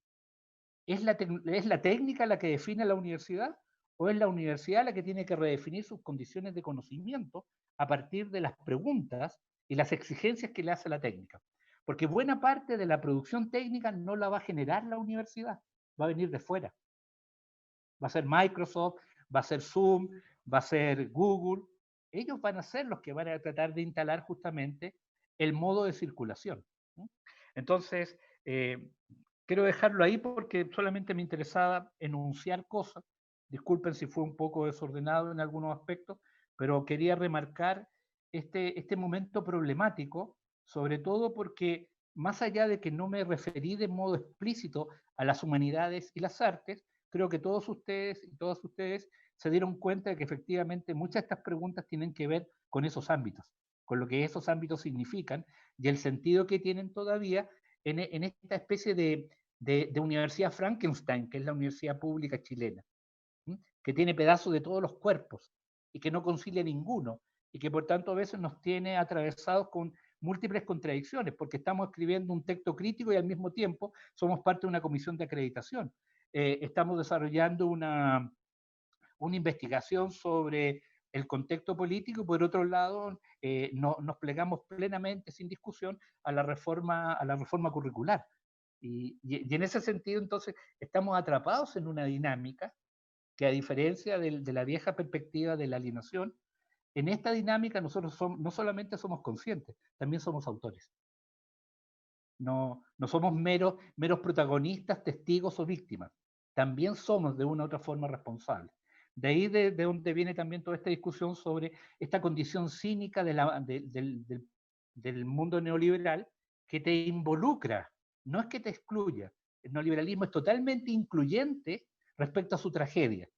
la técnica la que define la universidad o es la universidad la que tiene que redefinir sus condiciones de conocimiento a partir de las preguntas y las exigencias que le hace la técnica? Porque buena parte de la producción técnica no la va a generar la universidad, va a venir de fuera. Va a ser Microsoft, va a ser Zoom, va a ser Google. Ellos van a ser los que van a tratar de instalar justamente el modo de circulación. Entonces, quiero dejarlo ahí porque solamente me interesaba enunciar cosas. Disculpen si fue un poco desordenado en algunos aspectos, pero quería remarcar este momento problemático, sobre todo porque más allá de que no me referí de modo explícito a las humanidades y las artes, creo que todos ustedes y todas ustedes se dieron cuenta de que efectivamente muchas de estas preguntas tienen que ver con esos ámbitos, con lo que esos ámbitos significan y el sentido que tienen todavía en esta especie de universidad Frankenstein, que es la universidad pública chilena, que tiene pedazos de todos los cuerpos y que no concilia ninguno y que por tanto a veces nos tiene atravesados con múltiples contradicciones, porque estamos escribiendo un texto crítico y al mismo tiempo somos parte de una comisión de acreditación. Estamos desarrollando una investigación sobre el contexto político y por otro lado nos plegamos plenamente, sin discusión, a la reforma curricular. Y en ese sentido, entonces, estamos atrapados en una dinámica que, a diferencia de la vieja perspectiva de la alienación, en esta dinámica nosotros no solamente somos conscientes, también somos autores. No somos meros protagonistas, testigos o víctimas. También somos de una u otra forma responsables. De ahí de donde viene también toda esta discusión sobre esta condición cínica del mundo neoliberal que te involucra, no es que te excluya. El neoliberalismo es totalmente incluyente respecto a su tragedia.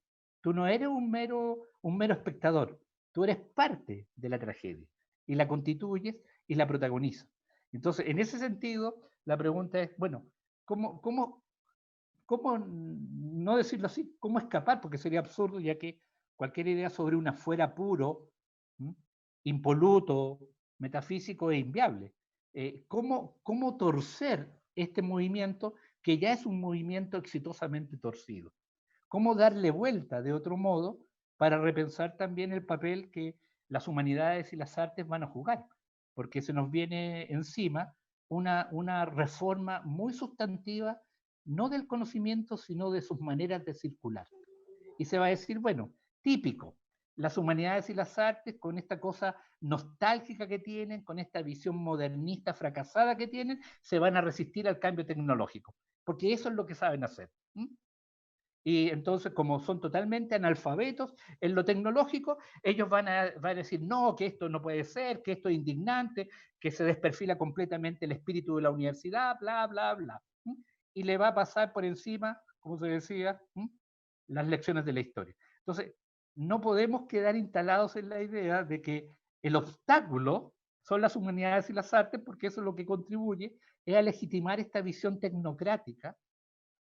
Tú no eres un mero espectador, tú eres parte de la tragedia y la constituyes y la protagonizas. Entonces, en ese sentido, la pregunta es, bueno, ¿cómo no decirlo así, cómo escapar? Porque sería absurdo, ya que cualquier idea sobre un afuera puro, impoluto, metafísico es inviable. ¿Cómo torcer este movimiento que ya es un movimiento exitosamente torcido? ¿Cómo darle vuelta de otro modo para repensar también el papel que las humanidades y las artes van a jugar? Porque se nos viene encima una reforma muy sustantiva, no del conocimiento, sino de sus maneras de circular. Y se va a decir, bueno, típico, las humanidades y las artes, con esta cosa nostálgica que tienen, con esta visión modernista fracasada que tienen, se van a resistir al cambio tecnológico, porque eso es lo que saben hacer. Y entonces, como son totalmente analfabetos en lo tecnológico, ellos van a decir, no, que esto no puede ser, que esto es indignante, que se desperfila completamente el espíritu de la universidad, bla, bla, bla. Y le va a pasar por encima, como se decía, las lecciones de la historia. Entonces, no podemos quedar instalados en la idea de que el obstáculo son las humanidades y las artes, porque eso es lo que contribuye es a legitimar esta visión tecnocrática,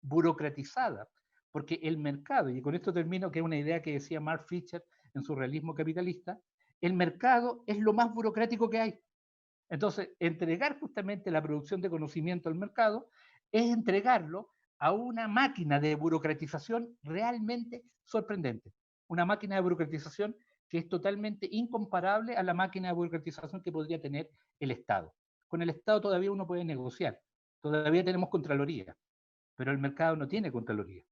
burocratizada, porque el mercado, y con esto termino, que es una idea que decía Mark Fisher en su realismo capitalista, el mercado es lo más burocrático que hay. Entonces, entregar justamente la producción de conocimiento al mercado es entregarlo a una máquina de burocratización realmente sorprendente. Una máquina de burocratización que es totalmente incomparable a la máquina de burocratización que podría tener el Estado. Con el Estado todavía uno puede negociar, todavía tenemos Contraloría, pero el mercado no tiene Contraloría.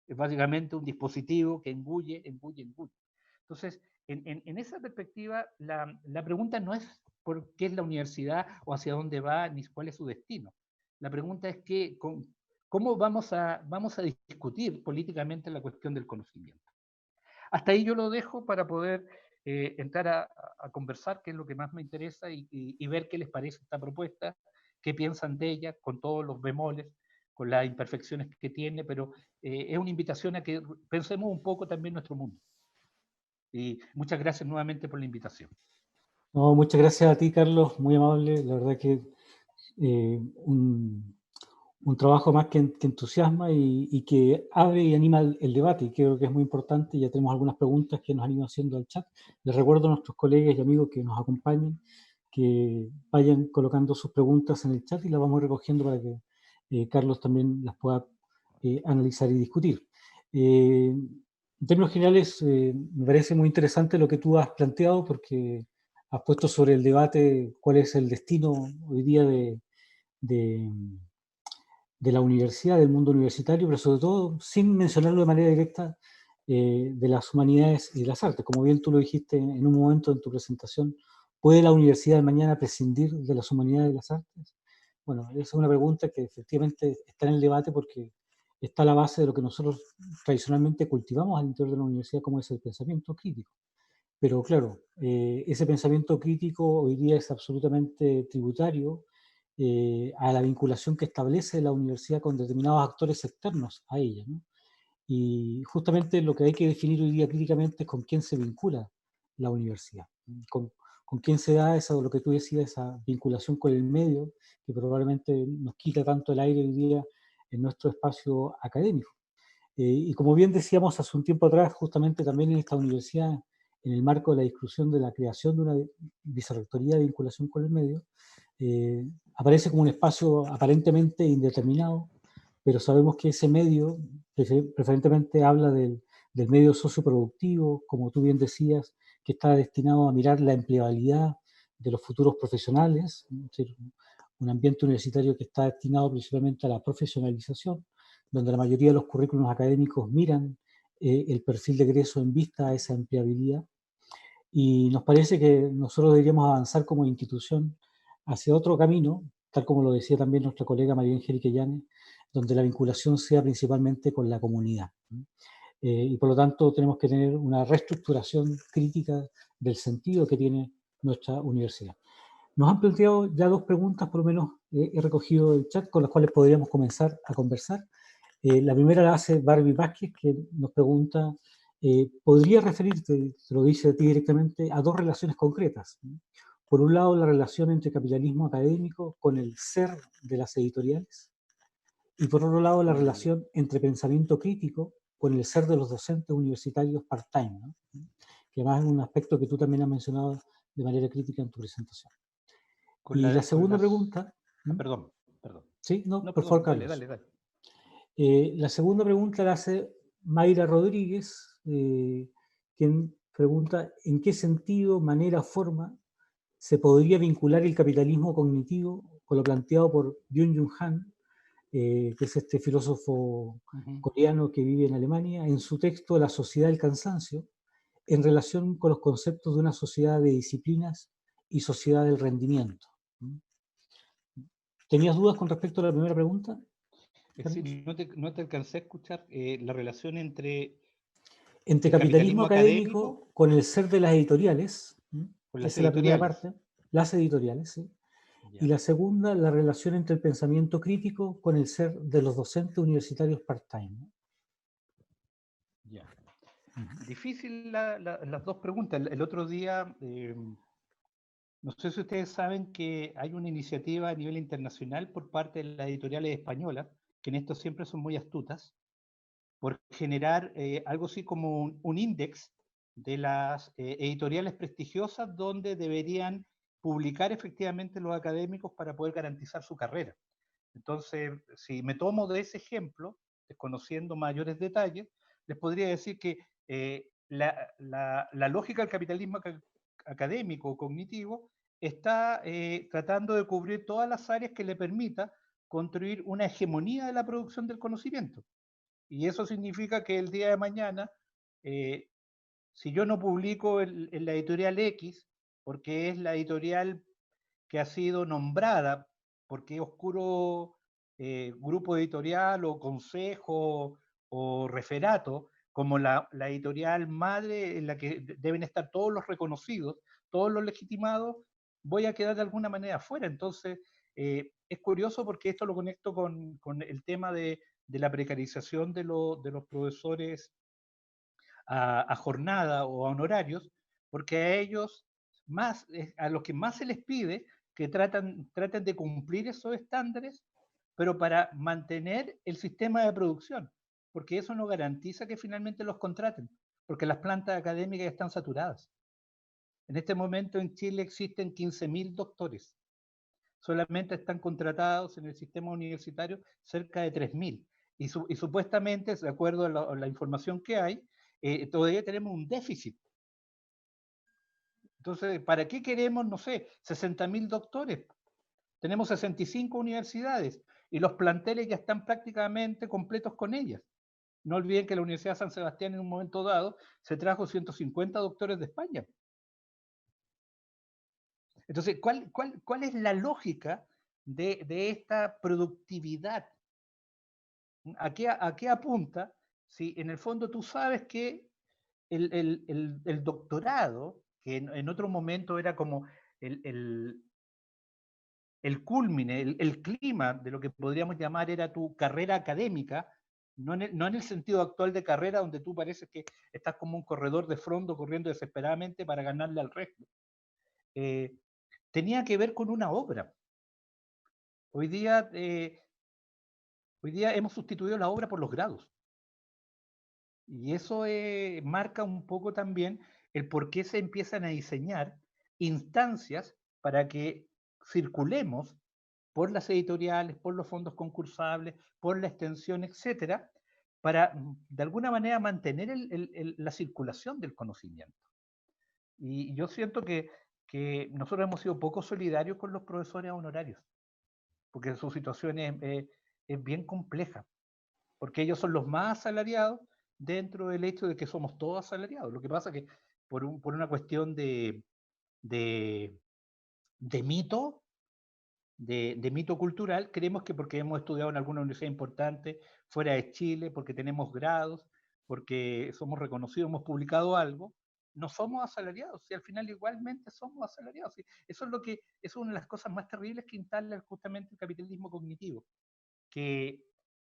Es básicamente un dispositivo que engulle. Entonces, en esa perspectiva, la pregunta no es por qué es la universidad o hacia dónde va, ni cuál es su destino. La pregunta es cómo vamos a discutir políticamente la cuestión del conocimiento. Hasta ahí yo lo dejo para poder entrar a conversar, que es lo que más me interesa, y ver qué les parece esta propuesta, qué piensan de ella, con todos los bemoles, con las imperfecciones que tiene, pero es una invitación a que pensemos un poco también nuestro mundo. Y muchas gracias nuevamente por la invitación. No, muchas gracias a ti, Carlos, muy amable. La verdad que un trabajo más que entusiasma y que abre y anima el debate, y creo que es muy importante. Ya tenemos algunas preguntas que nos han ido haciendo al chat. Les recuerdo a nuestros colegas y amigos que nos acompañen, que vayan colocando sus preguntas en el chat y las vamos recogiendo para que Carlos también las pueda analizar y discutir. En términos generales, me parece muy interesante lo que tú has planteado, porque has puesto sobre el debate cuál es el destino hoy día de, de la universidad, del mundo universitario, pero sobre todo, sin mencionarlo de manera directa, de las humanidades y de las artes. Como bien tú lo dijiste en un momento en tu presentación, ¿puede la universidad de mañana prescindir de las humanidades y las artes? Bueno, esa es una pregunta que efectivamente está en el debate, porque está a la base de lo que nosotros tradicionalmente cultivamos al interior de la universidad, como es el pensamiento crítico. Pero claro, ese pensamiento crítico hoy día es absolutamente tributario a la vinculación que establece la universidad con determinados actores externos a ella, ¿no? Y justamente lo que hay que definir hoy día críticamente es con quién se vincula la universidad, con quién se da esa, lo que tú decías, esa vinculación con el medio, que probablemente nos quita tanto el aire hoy día en nuestro espacio académico. Y como bien decíamos hace un tiempo atrás, justamente también en esta universidad, en el marco de la discusión de la creación de una vicerrectoría de vinculación con el medio, aparece como un espacio aparentemente indeterminado, pero sabemos que ese medio preferentemente habla del medio socioproductivo, como tú bien decías, que está destinado a mirar la empleabilidad de los futuros profesionales, es decir, un ambiente universitario que está destinado principalmente a la profesionalización, donde la mayoría de los currículos académicos miran el perfil de egreso en vista a esa empleabilidad. Y nos parece que nosotros deberíamos avanzar como institución hacia otro camino, tal como lo decía también nuestra colega María Angélica Llanes, donde la vinculación sea principalmente con la comunidad. Y por lo tanto tenemos que tener una reestructuración crítica del sentido que tiene nuestra universidad. Nos han planteado ya dos preguntas, por lo menos he recogido el chat, con las cuales podríamos comenzar a conversar. La primera la hace Barbie Vázquez, que nos pregunta, ¿podría referirte, te lo dice a ti directamente, a dos relaciones concretas? Por un lado, la relación entre capitalismo académico con el ser de las editoriales, y por otro lado, la relación entre pensamiento crítico con el ser de los docentes universitarios part-time, ¿no? Que además es un aspecto que tú también has mencionado de manera crítica en tu presentación. Y la Con segunda las... pregunta, Ah, perdón, perdón. sí, no, No, por favor, perdón, dale, Carlos. dale, dale. La segunda pregunta la hace Mayra Rodríguez, quien pregunta en qué sentido, manera, forma se podría vincular el capitalismo cognitivo con lo planteado por Byung-Chul Han, que es este filósofo coreano que vive en Alemania, en su texto La sociedad del cansancio, en relación con los conceptos de una sociedad de disciplinas y sociedad del rendimiento. ¿Tenías dudas con respecto a la primera pregunta, Es Carlos? decir, no te alcancé a escuchar la relación entre Entre el capitalismo capitalismo académico académico con el ser de las editoriales, con las esa es la primera editoriales. parte, las editoriales, ¿sí? Y Ya, la segunda, la relación entre el pensamiento crítico con el ser de los docentes universitarios part-time, ¿no? ya. Difícil las dos preguntas. El otro día, no sé si ustedes saben que hay una iniciativa a nivel internacional por parte de las editoriales españolas, que en esto siempre son muy astutas, por generar algo así como un índice de las editoriales prestigiosas donde deberían publicar efectivamente los académicos para poder garantizar su carrera. Entonces, si me tomo de ese ejemplo, desconociendo mayores detalles, les podría decir que la lógica del capitalismo académico o cognitivo está tratando de cubrir todas las áreas que le permita construir una hegemonía de la producción del conocimiento. Y eso significa que el día de mañana, eh, si yo no publico en la editorial X, porque es la editorial que ha sido nombrada, porque oscuro grupo editorial o consejo o referato, como la editorial madre en la que deben estar todos los reconocidos, todos los legitimados, voy a quedar de alguna manera fuera. Entonces, es curioso porque esto lo conecto con el tema de la precarización de los profesores a jornada o a honorarios, porque a ellos más, a los que más se les pide que traten de cumplir esos estándares, pero para mantener el sistema de producción, porque eso no garantiza que finalmente los contraten, porque las plantas académicas están saturadas. En este momento en Chile existen 15.000 doctores. Solamente están contratados en el sistema universitario cerca de 3.000. Y supuestamente, de acuerdo a la información que hay, todavía tenemos un déficit. Entonces, ¿para qué queremos, no sé, 60.000 doctores? Tenemos 65 universidades y los planteles ya están prácticamente completos con ellas. No olviden que la Universidad de San Sebastián en un momento dado se trajo 150 doctores de España. Entonces, ¿cuál es la lógica de esta productividad? ¿A qué apunta? Si en el fondo tú sabes que el doctorado, que en otro momento era como el culmine, el clima de lo que podríamos llamar era tu carrera académica, no en el sentido actual de carrera donde tú pareces que estás como un corredor de fondo corriendo desesperadamente para ganarle al resto. Tenía que ver con una obra. Hoy día hemos sustituido la obra por los grados. Y eso marca un poco también el por qué se empiezan a diseñar instancias para que circulemos por las editoriales, por los fondos concursables, por la extensión, etcétera, para de alguna manera mantener la circulación del conocimiento. Y yo siento que nosotros hemos sido poco solidarios con los profesores honorarios, porque su situación es bien compleja, porque ellos son los más asalariados dentro del hecho de que somos todos asalariados. Lo que pasa es que por una cuestión de mito, de mito cultural, creemos que porque hemos estudiado en alguna universidad importante fuera de Chile, porque tenemos grados, porque somos reconocidos, hemos publicado algo, no somos asalariados, y al final igualmente somos asalariados. Eso es una de las cosas más terribles que instala justamente el capitalismo cognitivo, que,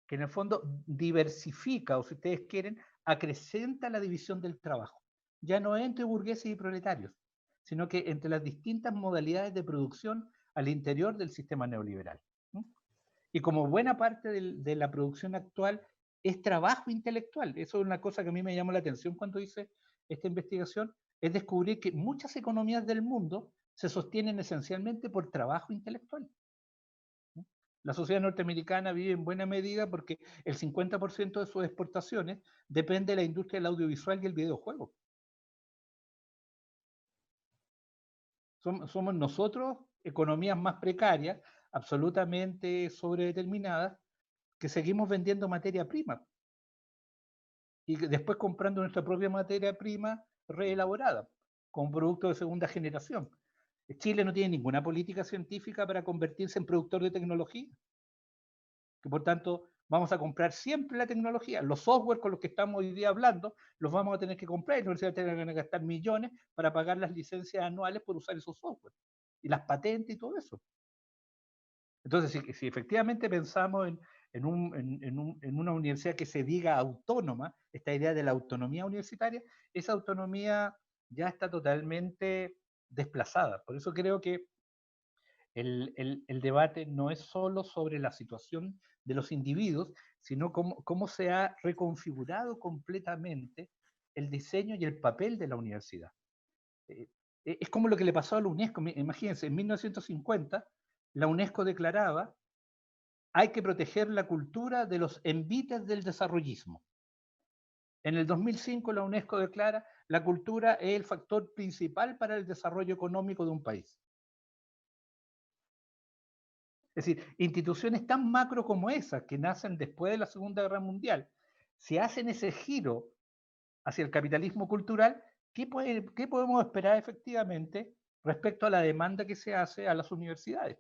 que en el fondo diversifica, o si ustedes quieren, acrecenta la división del trabajo. Ya no entre burgueses y proletarios, sino que entre las distintas modalidades de producción al interior del sistema neoliberal. Y como buena parte de la producción actual es trabajo intelectual, eso es una cosa que a mí me llamó la atención cuando hice esta investigación, es descubrir que muchas economías del mundo se sostienen esencialmente por trabajo intelectual. La sociedad norteamericana vive en buena medida porque el 50% de sus exportaciones depende de la industria del audiovisual y el videojuego. Somos nosotros, economías más precarias, absolutamente sobredeterminadas, que seguimos vendiendo materia prima y después comprando nuestra propia materia prima reelaborada, con productos de segunda generación. Chile no tiene ninguna política científica para convertirse en productor de tecnología, que por tanto vamos a comprar siempre la tecnología. Los software con los que estamos hoy día hablando, los vamos a tener que comprar y la universidad va a tener que gastar millones para pagar las licencias anuales por usar esos software y las patentes y todo eso. Entonces, si efectivamente pensamos en una universidad que se diga autónoma, esta idea de la autonomía universitaria, esa autonomía ya está totalmente desplazada. Por eso creo que el debate no es solo sobre la situación de los individuos, sino cómo se ha reconfigurado completamente el diseño y el papel de la universidad. Es como lo que le pasó a la UNESCO. Imagínense, en 1950 la UNESCO declaraba: hay que proteger la cultura de los envites del desarrollismo. En el 2005 la UNESCO declara: la cultura es el factor principal para el desarrollo económico de un país. Es decir, instituciones tan macro como esas, que nacen después de la Segunda Guerra Mundial, si hacen ese giro hacia el capitalismo cultural, ¿qué podemos esperar efectivamente respecto a la demanda que se hace a las universidades?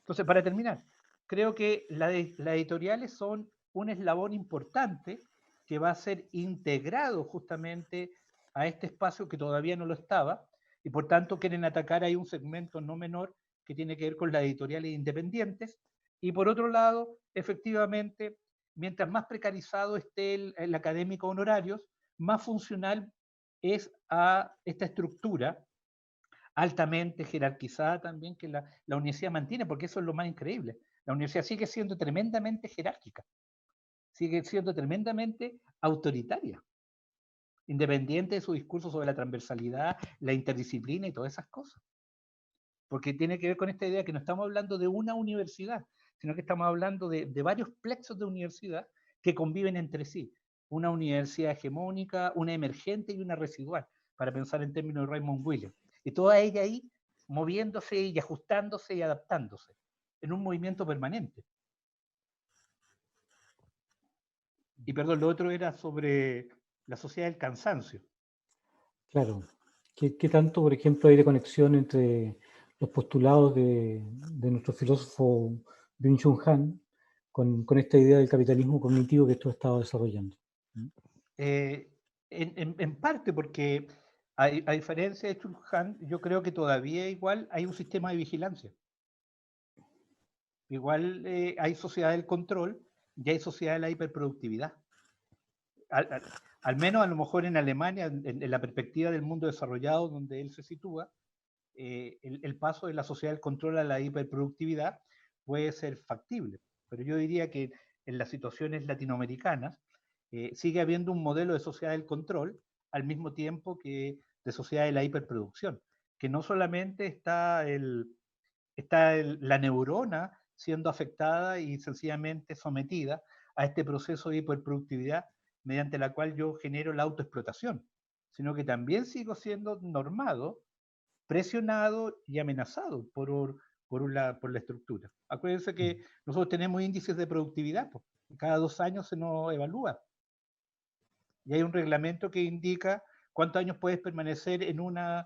Entonces, para terminar, creo que las editoriales son un eslabón importante que va a ser integrado justamente a este espacio que todavía no lo estaba, y por tanto quieren atacar ahí un segmento no menor que tiene que ver con las editoriales independientes. Y por otro lado, efectivamente, mientras más precarizado esté el académico honorarios, más funcional es a esta estructura altamente jerarquizada también que la universidad mantiene, porque eso es lo más increíble. La universidad sigue siendo tremendamente jerárquica, sigue siendo tremendamente autoritaria, independiente de su discurso sobre la transversalidad, la interdisciplina y todas esas cosas. Porque tiene que ver con esta idea que no estamos hablando de una universidad, sino que estamos hablando de varios plexos de universidad que conviven entre sí. Una universidad hegemónica, una emergente y una residual, para pensar en términos de Raymond Williams. Y toda ella ahí moviéndose y ajustándose y adaptándose, en un movimiento permanente. Y perdón, lo otro era sobre la sociedad del cansancio. Claro. ¿Qué tanto, por ejemplo, hay de conexión entre los postulados de nuestro filósofo Byung-Chul Han con esta idea del capitalismo cognitivo que tú has estado desarrollando? Eh, en parte porque, a diferencia de Chulhan, yo creo que todavía igual hay un sistema de vigilancia. Igual hay sociedad del control y hay sociedad de la hiperproductividad. Al menos a lo mejor en Alemania, en la perspectiva del mundo desarrollado donde él se sitúa, el paso de la sociedad del control a la hiperproductividad puede ser factible. Pero yo diría que en las situaciones latinoamericanas sigue habiendo un modelo de sociedad del control al mismo tiempo que de sociedad de la hiperproducción, que no solamente está la neurona siendo afectada y sencillamente sometida a este proceso de hiperproductividad mediante la cual yo genero la autoexplotación, sino que también sigo siendo normado, presionado y amenazado por la estructura. Acuérdense que nosotros tenemos índices de productividad, pues, cada 2 años se nos evalúa. Y hay un reglamento que indica cuántos años puedes permanecer en una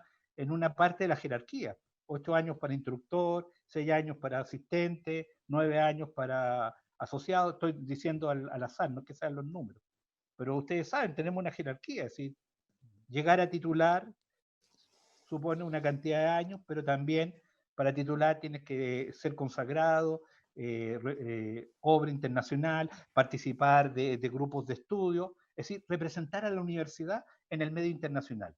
parte de la jerarquía. 8 años para instructor, 6 años para asistente, 9 años para asociado. Estoy diciendo al azar, no que sean los números. Pero ustedes saben, tenemos una jerarquía, es decir, llegar a titular supone una cantidad de años, pero también para titular tienes que ser consagrado, obra internacional, participar de grupos de estudio, es decir, representar a la universidad en el medio internacional.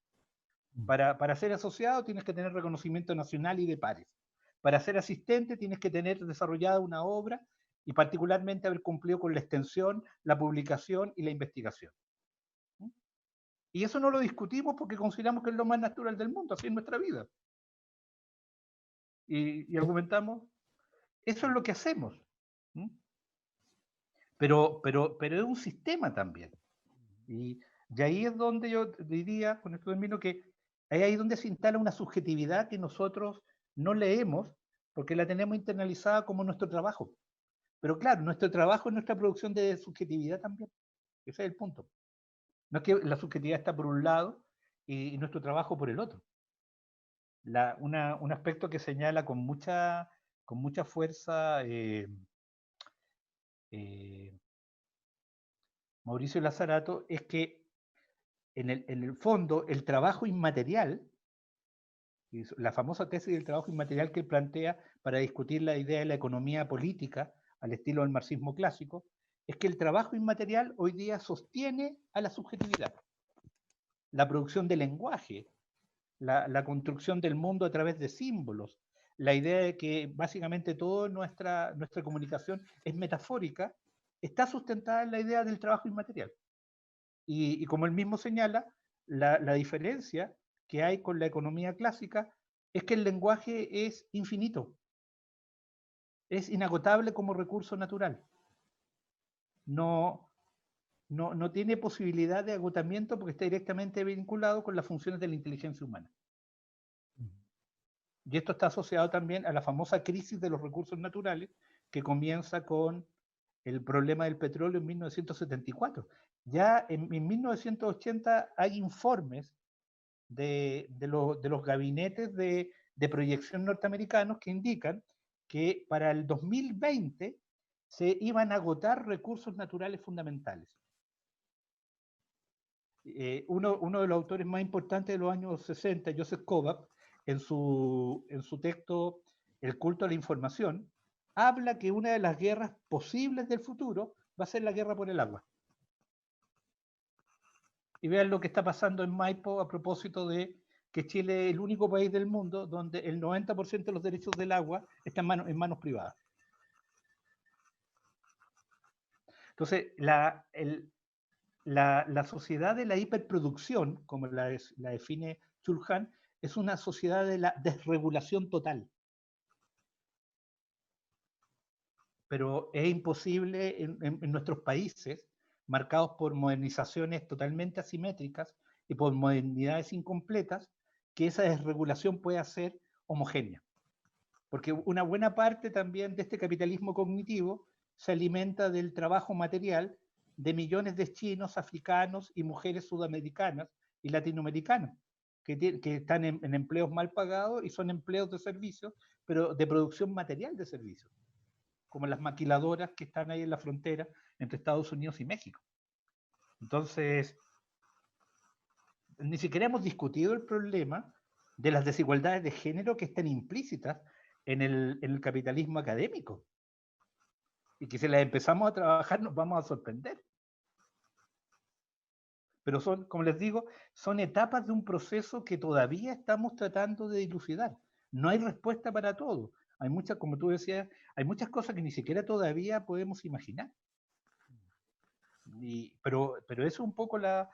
Para ser asociado tienes que tener reconocimiento nacional y de pares. Para ser asistente tienes que tener desarrollada una obra y particularmente haber cumplido con la extensión, la publicación y la investigación. Y eso no lo discutimos porque consideramos que es lo más natural del mundo, así es nuestra vida. Y argumentamos, eso es lo que hacemos. Pero es un sistema también. Y ahí es donde yo diría, con esto termino, que ahí es donde se instala una subjetividad que nosotros no leemos porque la tenemos internalizada como nuestro trabajo. Pero claro, nuestro trabajo es nuestra producción de subjetividad también. Ese es el punto. No es que la subjetividad está por un lado y nuestro trabajo por el otro. Un aspecto que señala con mucha fuerza Mauricio Lazarato es que en el fondo el trabajo inmaterial, la famosa tesis del trabajo inmaterial que él plantea para discutir la idea de la economía política al estilo del marxismo clásico, es que el trabajo inmaterial hoy día sostiene a la subjetividad. La producción de lenguaje, la construcción del mundo a través de símbolos, la idea de que básicamente toda nuestra comunicación es metafórica, está sustentada en la idea del trabajo inmaterial. Y como él mismo señala, la diferencia que hay con la economía clásica es que el lenguaje es infinito, es inagotable como recurso natural. No tiene posibilidad de agotamiento porque está directamente vinculado con las funciones de la inteligencia humana. Y esto está asociado también a la famosa crisis de los recursos naturales que comienza con el problema del petróleo en 1974. Ya en 1980 hay informes de los gabinetes de proyección norteamericanos que indican que para el 2020 se iban a agotar recursos naturales fundamentales. Uno de los autores más importantes de los años 60, Joseph Kovach, en su texto El culto a la información, habla que una de las guerras posibles del futuro va a ser la guerra por el agua. Y vean lo que está pasando en Maipo a propósito de que Chile es el único país del mundo donde el 90% de los derechos del agua están en manos privadas. Entonces, la sociedad de la hiperproducción, como la define Chulhan, es una sociedad de la desregulación total. Pero es imposible en nuestros países, marcados por modernizaciones totalmente asimétricas y por modernidades incompletas, que esa desregulación pueda ser homogénea. Porque una buena parte también de este capitalismo cognitivo se alimenta del trabajo material de millones de chinos, africanos y mujeres sudamericanas y latinoamericanas, que están en empleos mal pagados y son empleos de servicios, pero de producción material de servicios, como las maquiladoras que están ahí en la frontera entre Estados Unidos y México. Entonces, ni siquiera hemos discutido el problema de las desigualdades de género que están implícitas en el capitalismo académico. Y que si las empezamos a trabajar nos vamos a sorprender. Pero son, como les digo, son etapas de un proceso que todavía estamos tratando de dilucidar. No hay respuesta para todo. Hay muchas, como tú decías, hay muchas cosas que ni siquiera todavía podemos imaginar. Pero eso es un poco la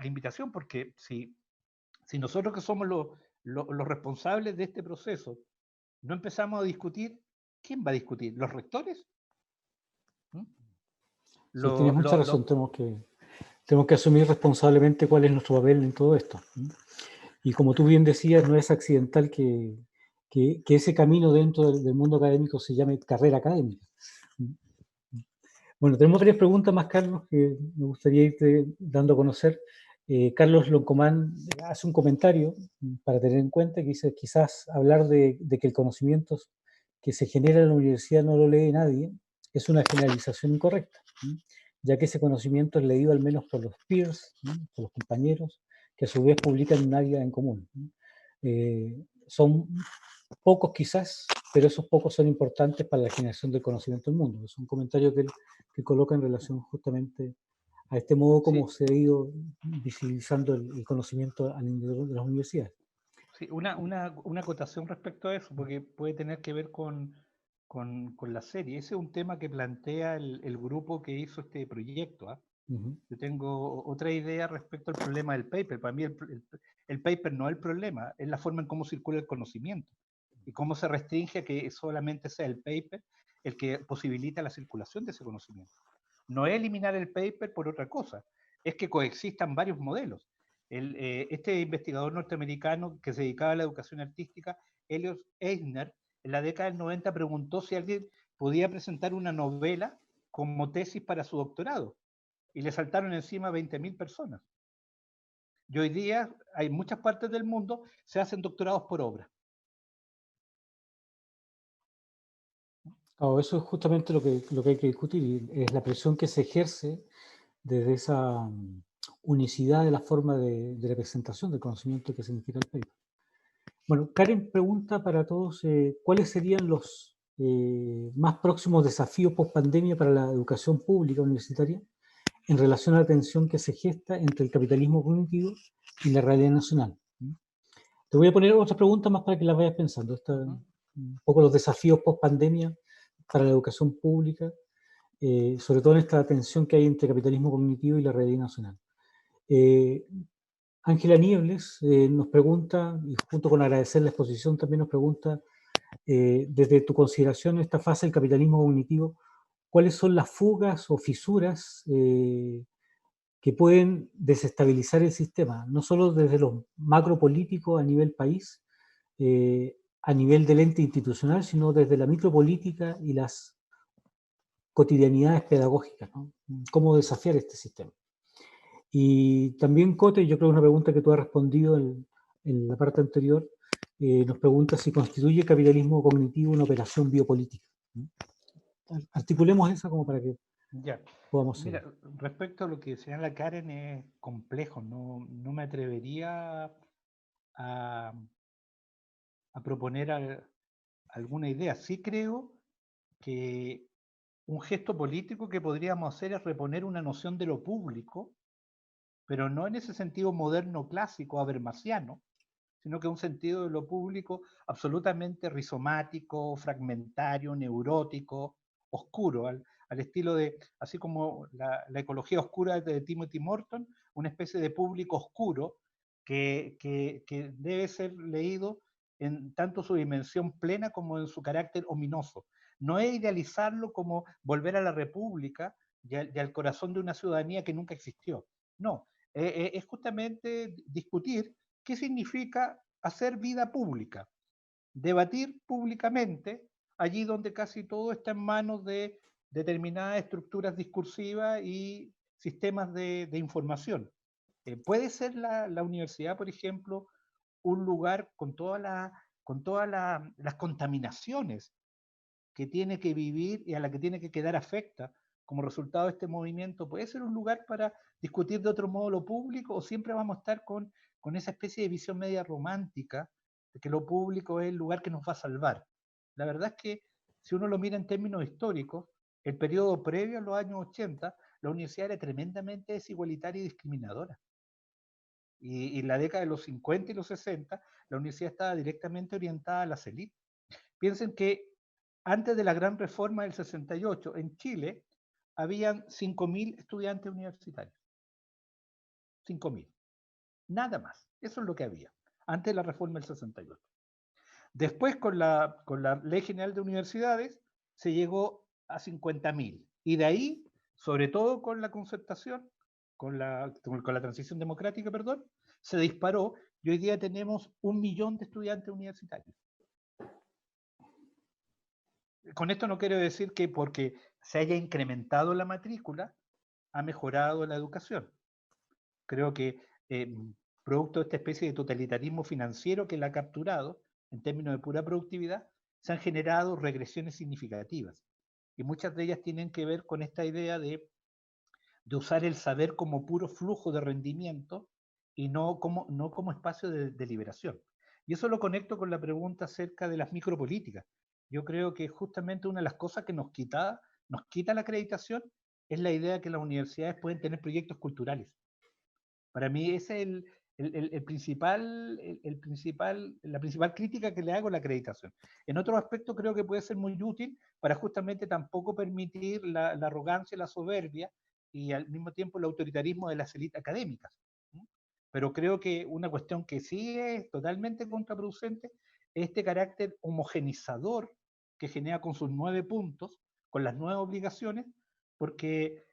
invitación, porque si nosotros que somos los responsables de este proceso no empezamos a discutir, ¿quién va a discutir? ¿Los rectores? ¿Mm? Sí, tienes mucha razón, tenemos que asumir responsablemente cuál es nuestro papel en todo esto. Y como tú bien decías, no es accidental que ese camino dentro del mundo académico se llame carrera académica. Bueno, tenemos varias preguntas más, Carlos, que me gustaría irte dando a conocer. Carlos Loncomán hace un comentario para tener en cuenta que dice, quizás hablar de que el conocimiento que se genera en la universidad no lo lee nadie, es una generalización incorrecta, ya que ese conocimiento es leído al menos por los peers, por los compañeros, que a su vez publican en un área en común. Son pocos quizás, pero esos pocos son importantes para la generación del conocimiento del mundo. Es un comentario que coloca en relación justamente a este modo como se ha ido visibilizando el conocimiento al interior de las universidades. Sí, una acotación respecto a eso, porque puede tener que ver con la serie. Ese es un tema que plantea el grupo que hizo este proyecto. Yo tengo otra idea respecto al problema del paper. Para mí el paper no es el problema, es la forma en cómo circula el conocimiento y cómo se restringe a que solamente sea el paper el que posibilita la circulación de ese conocimiento. No es eliminar el paper por otra cosa, es que coexistan varios modelos. Este investigador norteamericano que se dedicaba a la educación artística, Elliot Eisner, en la década del 90 preguntó si alguien podía presentar una novela como tesis para su doctorado y le saltaron encima 20.000 personas. Y hoy día hay muchas partes del mundo se hacen doctorados por obra. Claro, eso es justamente lo que hay que discutir, es la presión que se ejerce desde esa unicidad de la forma de representación del conocimiento que significa el paper. Bueno, Karen pregunta para todos cuáles serían los más próximos desafíos post pandemia para la educación pública universitaria en relación a la tensión que se gesta entre el capitalismo cognitivo y la realidad nacional. Te voy a poner otras preguntas más para que las vayas pensando. Un poco los desafíos post pandemia para la educación pública, sobre todo en esta tensión que hay entre capitalismo cognitivo y la realidad nacional. Ángela Niebles nos pregunta, y junto con agradecer la exposición, también nos pregunta, desde tu consideración en esta fase del capitalismo cognitivo, ¿cuáles son las fugas o fisuras que pueden desestabilizar el sistema? No solo desde lo macropolítico a nivel país, a nivel del ente institucional, sino desde la micropolítica y las cotidianidades pedagógicas, ¿no? ¿Cómo desafiar este sistema? Y también Cote, yo creo que es una pregunta que tú has respondido en la parte anterior, nos pregunta si constituye el capitalismo cognitivo una operación biopolítica. Articulemos esa como para que podamos seguir. Mira, respecto a lo que señala Karen, es complejo, no me atrevería a proponer alguna idea. Sí creo que un gesto político que podríamos hacer es reponer una noción de lo público, pero no en ese sentido moderno, clásico, habermasiano, sino que un sentido de lo público absolutamente rizomático, fragmentario, neurótico, oscuro, al estilo de, así como la ecología oscura de Timothy Morton, una especie de público oscuro que debe ser leído en tanto su dimensión plena como en su carácter ominoso. No es idealizarlo como volver a la república y al corazón de una ciudadanía que nunca existió. No, es justamente discutir qué significa hacer vida pública, debatir públicamente allí donde casi todo está en manos de determinadas estructuras discursivas y sistemas de información. ¿Puede ser la universidad, por ejemplo, un lugar con todas las contaminaciones que tiene que vivir y a la que tiene que quedar afecta como resultado de este movimiento? ¿Puede ser un lugar para discutir de otro modo lo público, o siempre vamos a estar con esa especie de visión media romántica de que lo público es el lugar que nos va a salvar? La verdad es que si uno lo mira en términos históricos, el periodo previo a los años 80, la universidad era tremendamente desigualitaria y discriminadora. Y en la década de los 50 y los 60, la universidad estaba directamente orientada a las élites. Piensen que antes de la gran reforma del 68, en Chile, habían 5.000 estudiantes universitarios. 5.000. Nada más. Eso es lo que había, antes de la reforma del 68. Después, con la Ley General de Universidades, se llegó a 50.000. Y de ahí, sobre todo con la concertación, con la transición democrática, perdón, se disparó y hoy día tenemos 1 millón de estudiantes universitarios. Con esto no quiero decir que porque se haya incrementado la matrícula, ha mejorado la educación. Creo que producto de esta especie de totalitarismo financiero que la ha capturado, en términos de pura productividad, se han generado regresiones significativas. Y muchas de ellas tienen que ver con esta idea de usar el saber como puro flujo de rendimiento y no como espacio de liberación. Y eso lo conecto con la pregunta acerca de las micropolíticas. Yo creo que justamente una de las cosas que nos quita la acreditación es la idea de que las universidades pueden tener proyectos culturales. Para mí esa es la principal crítica que le hago a la acreditación. En otros aspectos creo que puede ser muy útil para justamente tampoco permitir la arrogancia, la soberbia y al mismo tiempo el autoritarismo de las élites académicas. Pero creo que una cuestión que sí es totalmente contraproducente es este carácter homogenizador que genera con sus 9 puntos, con las 9 obligaciones, porque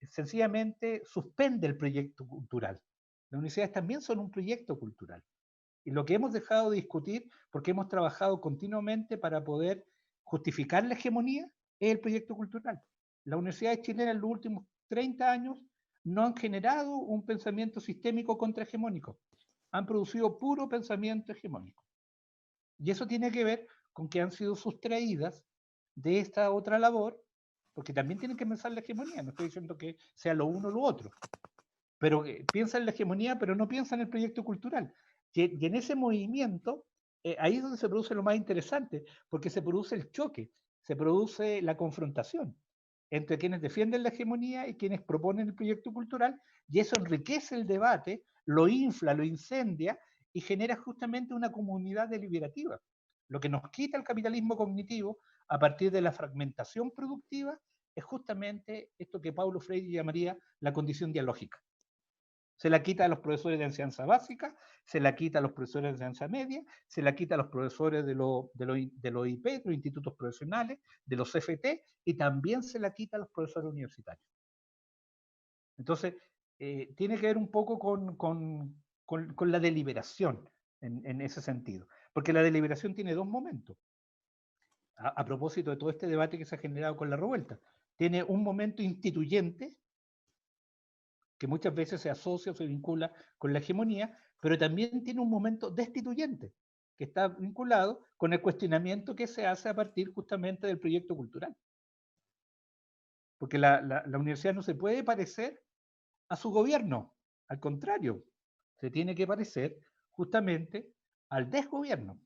sencillamente suspende el proyecto cultural. Las universidades también son un proyecto cultural. Y lo que hemos dejado de discutir, porque hemos trabajado continuamente para poder justificar la hegemonía, es el proyecto cultural. Las universidades chilenas en los últimos 30 años no han generado un pensamiento sistémico contrahegemónico, han producido puro pensamiento hegemónico. Y eso tiene que ver con que han sido sustraídas de esta otra labor, porque también tienen que pensar la hegemonía, no estoy diciendo que sea lo uno o lo otro, pero piensan en la hegemonía, pero no piensan en el proyecto cultural. Y en ese movimiento, ahí es donde se produce lo más interesante, porque se produce el choque, se produce la confrontación entre quienes defienden la hegemonía y quienes proponen el proyecto cultural, y eso enriquece el debate, lo infla, lo incendia y genera justamente una comunidad deliberativa. Lo que nos quita el capitalismo cognitivo a partir de la fragmentación productiva es justamente esto que Paulo Freire llamaría la condición dialógica. Se la quita a los profesores de enseñanza básica, se la quita a los profesores de enseñanza media, se la quita a los profesores de los IP, de los institutos profesionales, de los CFT, y también se la quita a los profesores universitarios. Entonces, tiene que ver un poco con la deliberación en ese sentido. Porque la deliberación tiene 2 momentos. A propósito de todo este debate que se ha generado con la revuelta. Tiene un momento instituyente, que muchas veces se asocia o se vincula con la hegemonía, pero también tiene un momento destituyente, que está vinculado con el cuestionamiento que se hace a partir justamente del proyecto cultural. Porque la universidad no se puede parecer a su gobierno, al contrario, se tiene que parecer justamente al desgobierno.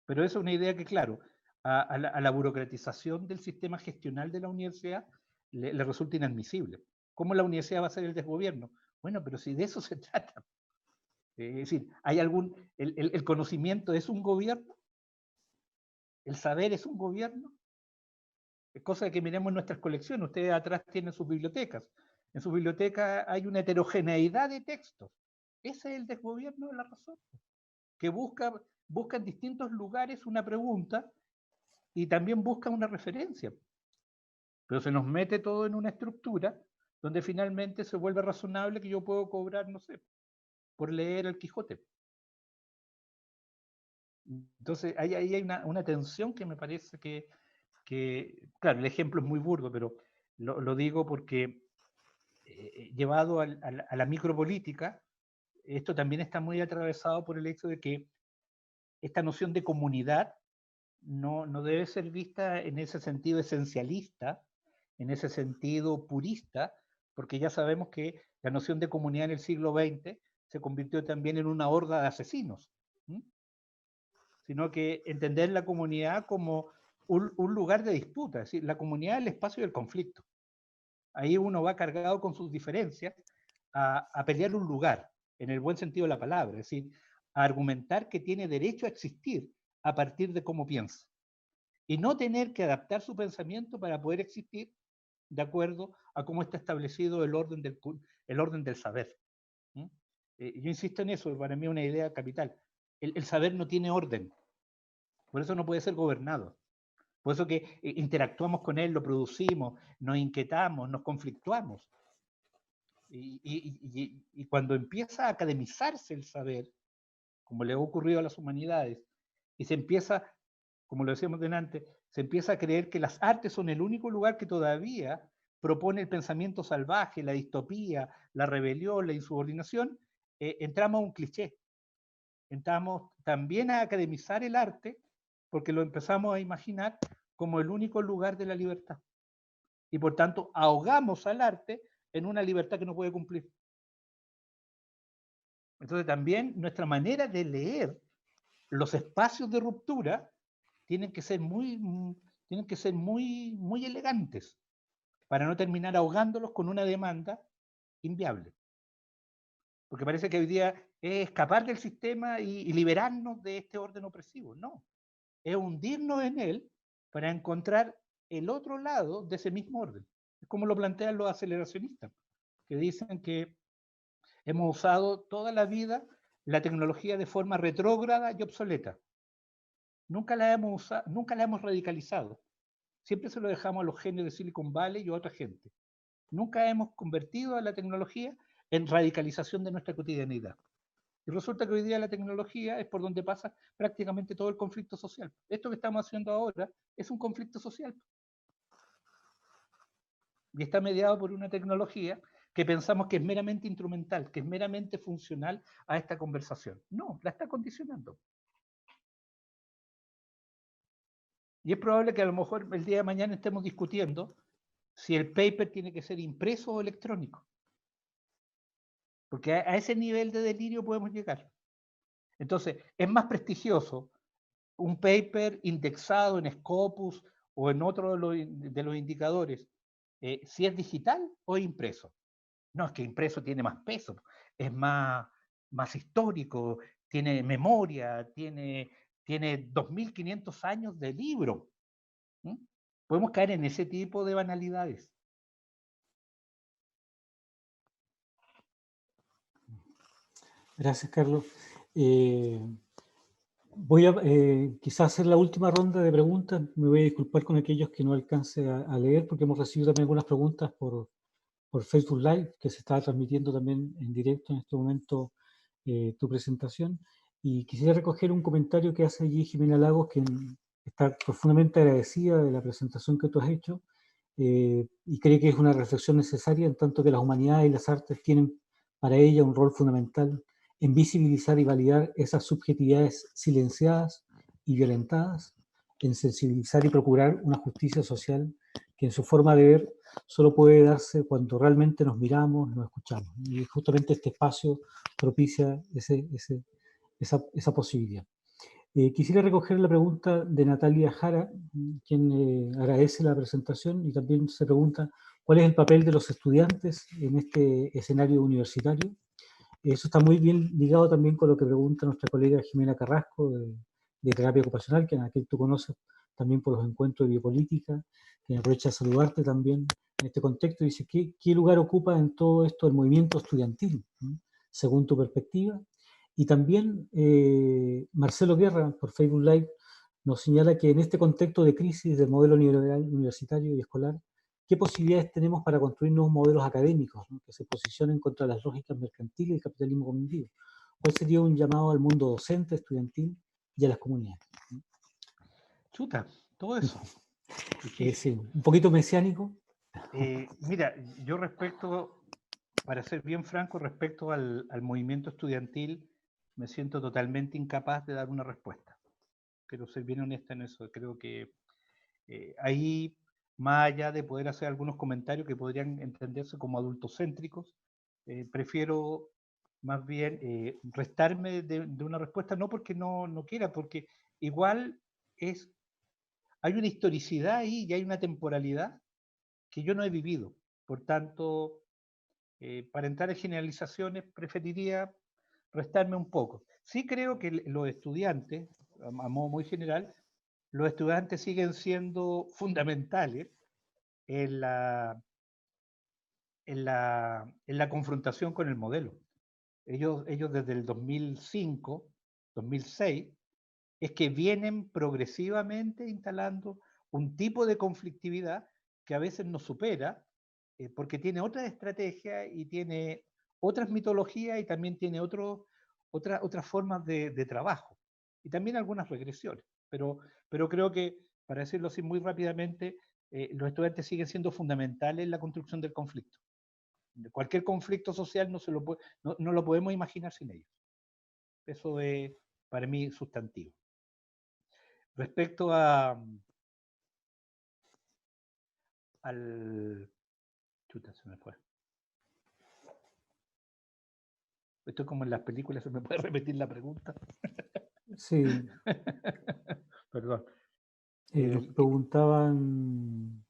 Pero eso es una idea que, claro, a la burocratización del sistema gestional de la universidad le resulta inadmisible. ¿Cómo la universidad va a ser el desgobierno? Bueno, pero si de eso se trata. Es decir, ¿hay el conocimiento es un gobierno? ¿El saber es un gobierno? Es cosa de que miremos nuestras colecciones. Ustedes atrás tienen sus bibliotecas. En sus bibliotecas hay una heterogeneidad de textos. Ese es el desgobierno de la razón, que busca en distintos lugares una pregunta y también busca una referencia. Pero se nos mete todo en una estructura donde finalmente se vuelve razonable que yo puedo cobrar, no sé, por leer el Quijote. Entonces, ahí hay una tensión que me parece que, claro, el ejemplo es muy burdo, pero lo digo porque llevado a la micropolítica, esto también está muy atravesado por el hecho de que esta noción de comunidad no debe ser vista en ese sentido esencialista, en ese sentido purista, porque ya sabemos que la noción de comunidad en el siglo XX se convirtió también en una horda de asesinos, ¿sí? Sino que entender la comunidad como un lugar de disputa, es decir, la comunidad es el espacio del conflicto. Ahí uno va cargado con sus diferencias a pelear un lugar, en el buen sentido de la palabra, es decir, a argumentar que tiene derecho a existir a partir de cómo piensa. Y no tener que adaptar su pensamiento para poder existir de acuerdo a cómo está establecido el orden del saber. Yo insisto en eso, para mí es una idea capital. El saber no tiene orden, por eso no puede ser gobernado. Por eso que interactuamos con él, lo producimos, nos inquietamos, nos conflictuamos. Y cuando empieza a academizarse el saber, como le ha ocurrido a las humanidades, y se empieza, como lo decíamos delante, se empieza a creer que las artes son el único lugar que todavía propone el pensamiento salvaje, la distopía, la rebelión, la insubordinación, entramos a un cliché. Entramos también a academizar el arte porque lo empezamos a imaginar como el único lugar de la libertad. Y por tanto, ahogamos al arte en una libertad que no puede cumplir. Entonces también nuestra manera de leer los espacios de ruptura tienen que ser muy elegantes para no terminar ahogándolos con una demanda inviable. Porque parece que hoy día es escapar del sistema y liberarnos de este orden opresivo. No, es hundirnos en él para encontrar el otro lado de ese mismo orden. Es como lo plantean los aceleracionistas, que dicen que hemos usado toda la vida la tecnología de forma retrógrada y obsoleta. Nunca la hemos radicalizado. Siempre se lo dejamos a los genios de Silicon Valley y a otra gente. Nunca hemos convertido a la tecnología en radicalización de nuestra cotidianidad. Y resulta que hoy día la tecnología es por donde pasa prácticamente todo el conflicto social. Esto que estamos haciendo ahora es un conflicto social. Y está mediado por una tecnología que pensamos que es meramente instrumental, que es meramente funcional a esta conversación. No, la está condicionando. Y es probable que a lo mejor el día de mañana estemos discutiendo si el paper tiene que ser impreso o electrónico. Porque a ese nivel de delirio podemos llegar. Entonces, es más prestigioso un paper indexado en Scopus o en otro de los indicadores, si es digital o impreso. No, es que impreso tiene más peso, es más histórico, tiene memoria, tiene 2.500 años de libro. ¿Mm? Podemos caer en ese tipo de banalidades. Gracias, Carlos. Voy a quizás hacer la última ronda de preguntas. Me voy a disculpar con aquellos que no alcance a leer, porque hemos recibido también algunas preguntas por Facebook Live, que se está transmitiendo también en directo en este momento tu presentación. Y quisiera recoger un comentario que hace allí Jimena Lagos, que está profundamente agradecida de la presentación que tú has hecho y cree que es una reflexión necesaria, en tanto que las humanidades y las artes tienen para ella un rol fundamental en visibilizar y validar esas subjetividades silenciadas y violentadas, en sensibilizar y procurar una justicia social que en su forma de ver solo puede darse cuando realmente nos miramos, nos escuchamos. Y justamente este espacio propicia esa posibilidad. Quisiera recoger la pregunta de Natalia Jara, quien agradece la presentación y también se pregunta cuál es el papel de los estudiantes en este escenario universitario. Eso está muy bien ligado también con lo que pregunta nuestra colega Jimena Carrasco de terapia ocupacional, que en aquel tú conoces también por los encuentros de biopolítica, que me aprovecha de saludarte también en este contexto. Dice, ¿qué lugar ocupa en todo esto el movimiento estudiantil, ¿no? Según tu perspectiva? Y también Marcelo Guerra, por Facebook Live, nos señala que en este contexto de crisis del modelo neoliberal universitario y escolar, ¿qué posibilidades tenemos para construir nuevos modelos académicos, ¿no? Que se posicionen contra las lógicas mercantiles y el capitalismo cognitivo? ¿Cuál sería un llamado al mundo docente, estudiantil y a las comunidades? Chuta, todo eso. Sí, Difícil. un poquito mesiánico. Mira, yo para ser bien franco, respecto al movimiento estudiantil, me siento totalmente incapaz de dar una respuesta. Quiero ser bien honesta en eso. Creo que ahí, más allá de poder hacer algunos comentarios que podrían entenderse como adultocéntricos, prefiero más bien restarme de una respuesta, no porque no quiera, porque igual hay una historicidad ahí y hay una temporalidad que yo no he vivido. Por tanto, para entrar en generalizaciones, preferiría restarme un poco. Sí creo que los estudiantes, a modo muy general, los estudiantes siguen siendo fundamentales en la confrontación con el modelo. Ellos desde el 2005, 2006, es que vienen progresivamente instalando un tipo de conflictividad que a veces nos supera, porque tiene otras estrategias y tiene otras mitologías y también tiene otras formas de trabajo. Y también algunas regresiones. Pero creo que, para decirlo así muy rápidamente, los estudiantes siguen siendo fundamentales en la construcción del conflicto. Cualquier conflicto social no lo podemos imaginar sin ellos. Eso es para mí sustantivo. Respecto al... Chuta, se me fue. Esto es como en las películas, ¿se me puede repetir la pregunta? Sí. Perdón. Nos preguntaban...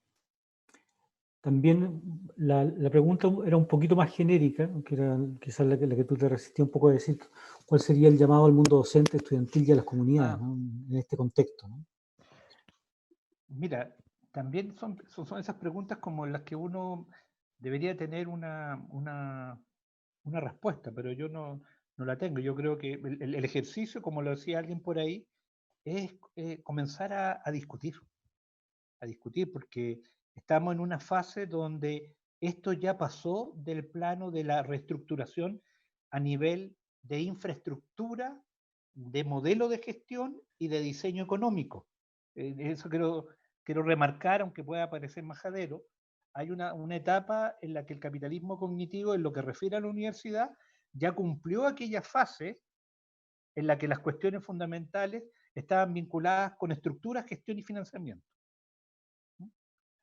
También la pregunta era un poquito más genérica, que era quizás la que tú te resistías un poco a decir, cuál sería el llamado al mundo docente, estudiantil y a las comunidades, ¿no? En este contexto, ¿no? Mira, también son esas preguntas como las que uno debería tener una respuesta, pero yo no la tengo. Yo creo que el ejercicio, como lo decía alguien por ahí, es comenzar a discutir, porque estamos en una fase donde esto ya pasó del plano de la reestructuración a nivel de infraestructura, de modelo de gestión y de diseño económico. Eso quiero remarcar, aunque pueda parecer majadero. Hay una etapa en la que el capitalismo cognitivo, en lo que refiere a la universidad, ya cumplió aquella fase en la que las cuestiones fundamentales estaban vinculadas con estructuras, gestión y financiamiento.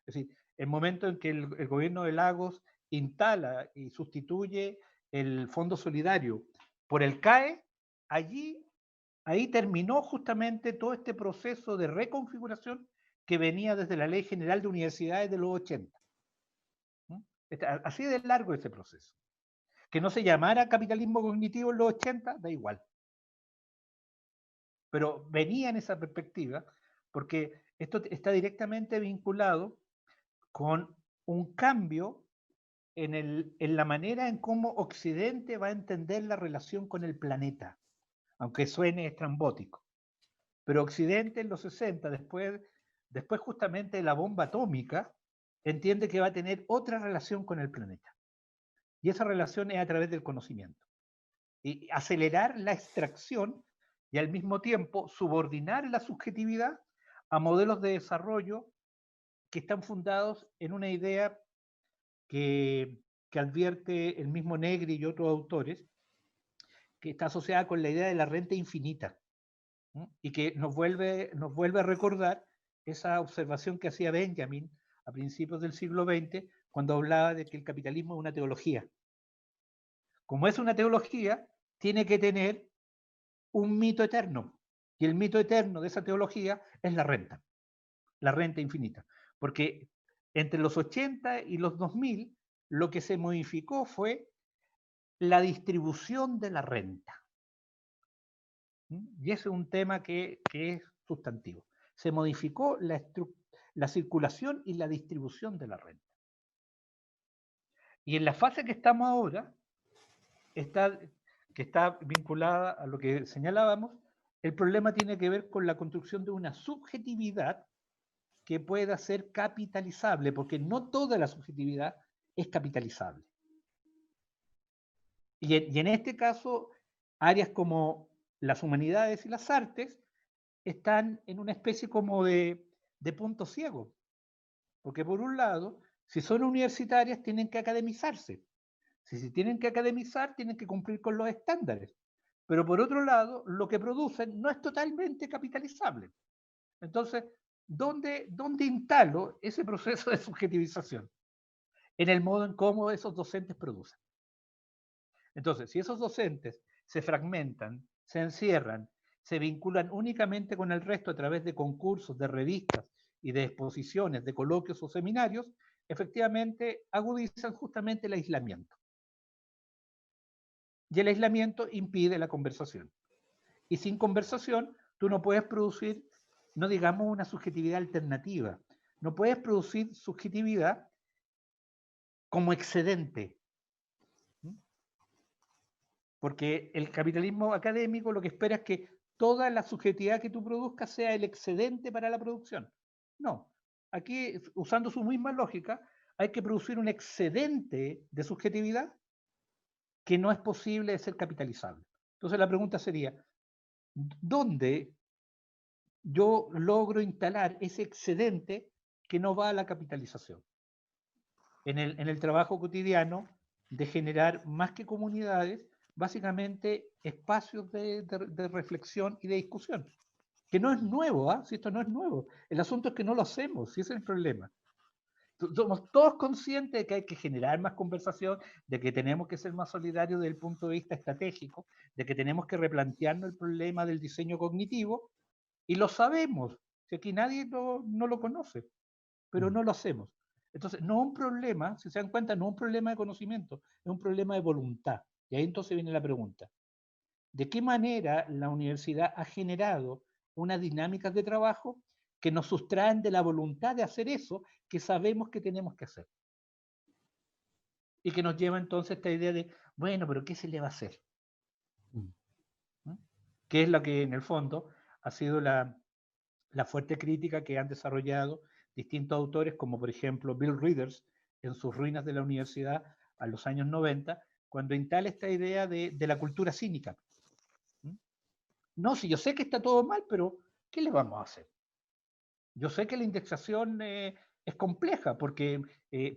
Es decir, el momento en que el gobierno de Lagos instala y sustituye el Fondo Solidario por el CAE, ahí terminó justamente todo este proceso de reconfiguración que venía desde la Ley General de Universidades de los 80. Así de largo ese proceso. Que no se llamara capitalismo cognitivo en los 80, da igual. Pero venía en esa perspectiva porque esto está directamente vinculado con un cambio en la manera en cómo Occidente va a entender la relación con el planeta, aunque suene estrambótico. Pero Occidente en los 60, después justamente de la bomba atómica, entiende que va a tener otra relación con el planeta. Y esa relación es a través del conocimiento. Y acelerar la extracción y al mismo tiempo subordinar la subjetividad a modelos de desarrollo que están fundados en una idea que advierte el mismo Negri y otros autores, que está asociada con la idea de la renta infinita, ¿sí? Y que nos vuelve a recordar esa observación que hacía Benjamin a principios del siglo XX, cuando hablaba de que el capitalismo es una teología. Como es una teología, tiene que tener un mito eterno, y el mito eterno de esa teología es la renta infinita, porque entre los 80 y los 2000 lo que se modificó fue la distribución de la renta. Y ese es un tema que es sustantivo. Se modificó la circulación y la distribución de la renta. Y en la fase que estamos ahora, que está vinculada a lo que señalábamos, el problema tiene que ver con la construcción de una subjetividad que pueda ser capitalizable, porque no toda la subjetividad es capitalizable. Y en este caso, áreas como las humanidades y las artes están en una especie como de punto ciego. Porque por un lado, si son universitarias, tienen que academizarse. Si tienen que academizar, tienen que cumplir con los estándares. Pero por otro lado, lo que producen no es totalmente capitalizable. Entonces, ¿dónde instalo ese proceso de subjetivización? En el modo en cómo esos docentes producen. Entonces, si esos docentes se fragmentan, se encierran, se vinculan únicamente con el resto a través de concursos, de revistas y de exposiciones, de coloquios o seminarios, efectivamente agudizan justamente el aislamiento. Y el aislamiento impide la conversación. Y sin conversación, tú no puedes producir, no digamos una subjetividad alternativa, no puedes producir subjetividad como excedente. Porque el capitalismo académico lo que espera es que toda la subjetividad que tú produzcas sea el excedente para la producción. No, aquí, usando su misma lógica, hay que producir un excedente de subjetividad que no es posible de ser capitalizable. Entonces la pregunta sería, ¿dónde yo logro instalar ese excedente que no va a la capitalización? En el trabajo cotidiano de generar más que comunidades, básicamente espacios de reflexión y de discusión, que no es nuevo, ¿ah? Si esto no es nuevo, el asunto es que no lo hacemos, si ese es el problema. Somos todos conscientes de que hay que generar más conversación, de que tenemos que ser más solidarios desde el punto de vista estratégico, de que tenemos que replantearnos el problema del diseño cognitivo, y lo sabemos, si aquí nadie no lo conoce, pero no lo hacemos. Entonces, no es un problema, si se dan cuenta, no es un problema de conocimiento, es un problema de voluntad. Y ahí entonces viene la pregunta. ¿De qué manera la universidad ha generado unas dinámicas de trabajo que nos sustraen de la voluntad de hacer eso que sabemos que tenemos que hacer? Y que nos lleva entonces a esta idea de, bueno, pero ¿qué se le va a hacer? ¿Mm? Que es lo que en el fondo ha sido la fuerte crítica que han desarrollado distintos autores, como por ejemplo Bill Readers, en sus Ruinas de la Universidad a los años 90, cuando instala esta idea de la cultura cínica. No, si yo sé que está todo mal, pero ¿qué le vamos a hacer? Yo sé que la indexación es compleja porque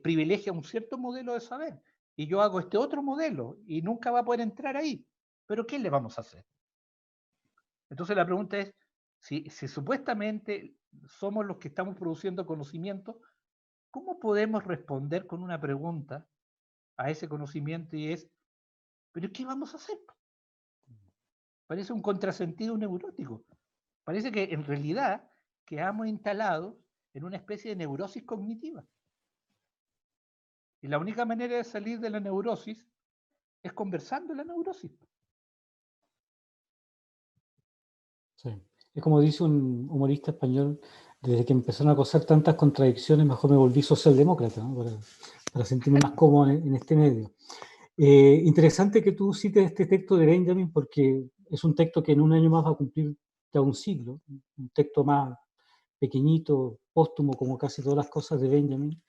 privilegia un cierto modelo de saber y yo hago este otro modelo y nunca va a poder entrar ahí. Pero ¿qué le vamos a hacer? Entonces la pregunta es, si supuestamente somos los que estamos produciendo conocimiento, ¿cómo podemos responder con una pregunta a ese conocimiento y es, ¿pero qué vamos a hacer? Parece un contrasentido neurótico. Parece que en realidad quedamos instalados en una especie de neurosis cognitiva. Y la única manera de salir de la neurosis es conversando la neurosis. Sí. Es como dice un humorista español, desde que empezaron a coser tantas contradicciones, mejor me volví socialdemócrata, ¿no? para sentirme más cómodo en este medio. Interesante que tú cites este texto de Benjamin, porque es un texto que en un año más va a cumplir ya un siglo, un texto más pequeñito, póstumo, como casi todas las cosas de Benjamin,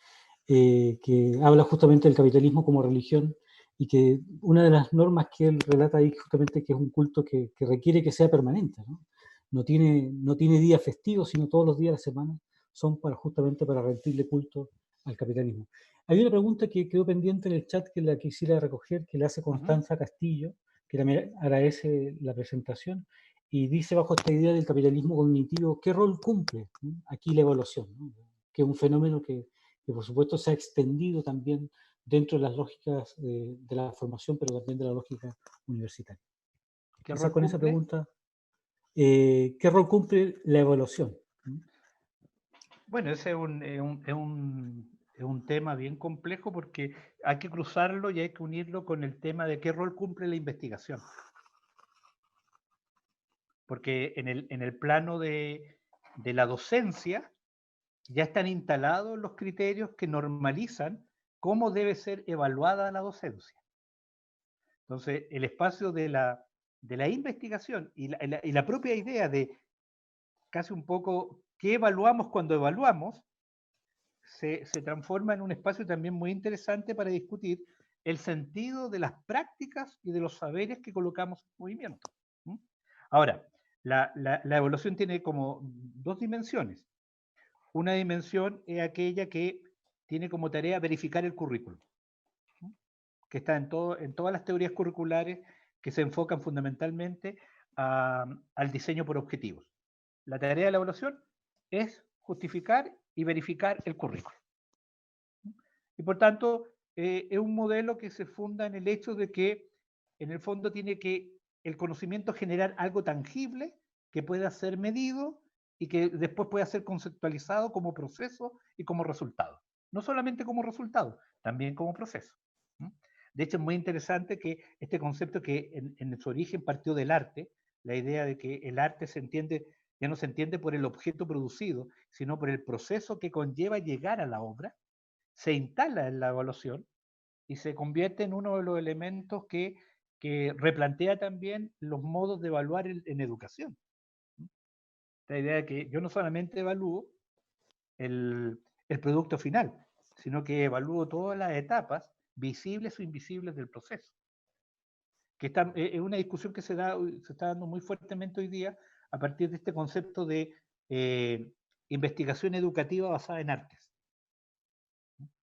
que habla justamente del capitalismo como religión y que una de las normas que él relata ahí justamente que es un culto que requiere que sea permanente, ¿no? No tiene días festivos, sino todos los días de la semana son justamente para rendirle culto al capitalismo. Hay una pregunta que quedó pendiente en el chat que la quisiera recoger, que le hace Constanza Castillo, que también agradece la presentación, y dice bajo esta idea del capitalismo cognitivo, ¿qué rol cumple aquí la evaluación? ¿No? Que es un fenómeno que por supuesto se ha extendido también dentro de las lógicas de la formación, pero también de la lógica universitaria. ¿Qué Quizá rol con esa cumple? pregunta, ¿qué rol cumple la evaluación? Bueno, ese es es un tema bien complejo porque hay que cruzarlo y hay que unirlo con el tema de qué rol cumple la investigación. Porque en el plano de la docencia ya están instalados los criterios que normalizan cómo debe ser evaluada la docencia. Entonces, el espacio de la investigación y la propia idea de casi un poco qué evaluamos cuando evaluamos, se transforma en un espacio también muy interesante para discutir el sentido de las prácticas y de los saberes que colocamos en movimiento. ¿Mm? Ahora, la evaluación tiene como dos dimensiones. Una dimensión es aquella que tiene como tarea verificar el currículum, ¿Mm? Que está en todas las teorías curriculares que se enfocan fundamentalmente al diseño por objetivos. La tarea de la evaluación es justificar y verificar el currículum. Y por tanto, es un modelo que se funda en el hecho de que, en el fondo, tiene que el conocimiento generar algo tangible que pueda ser medido y que después pueda ser conceptualizado como proceso y como resultado. No solamente como resultado, también como proceso. De hecho, es muy interesante que este concepto que en su origen partió del arte, la idea de que el arte se entiende, ya no se entiende por el objeto producido, sino por el proceso que conlleva llegar a la obra, se instala en la evaluación y se convierte en uno de los elementos que replantea también los modos de evaluar en educación. La idea de que yo no solamente evalúo el producto final, sino que evalúo todas las etapas, visibles o invisibles del proceso. Que es una discusión que se está dando muy fuertemente hoy día a partir de este concepto de investigación educativa basada en artes,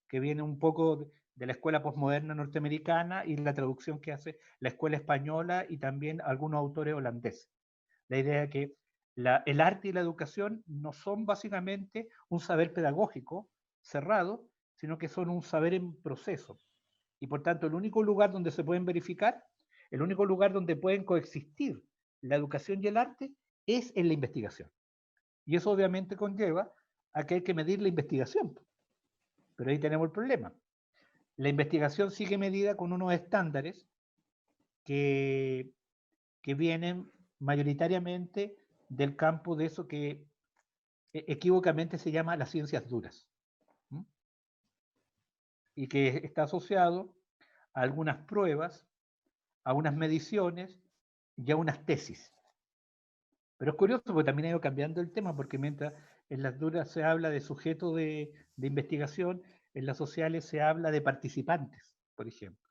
que viene un poco de la escuela posmoderna norteamericana y la traducción que hace la escuela española y también algunos autores holandeses. La idea de que el arte y la educación no son básicamente un saber pedagógico cerrado, sino que son un saber en proceso. Y por tanto, el único lugar donde se pueden verificar, el único lugar donde pueden coexistir la educación y el arte es en la investigación. Y eso obviamente conlleva a que hay que medir la investigación. Pero ahí tenemos el problema. La investigación sigue medida con unos estándares que, que vienen mayoritariamente del campo de eso que equívocamente se llama las ciencias duras, ¿m? Y que está asociado a algunas pruebas, a unas mediciones y a unas tesis. Pero es curioso porque también ha ido cambiando el tema, porque mientras en las duras se habla de sujeto de investigación, en las sociales se habla de participantes, por ejemplo.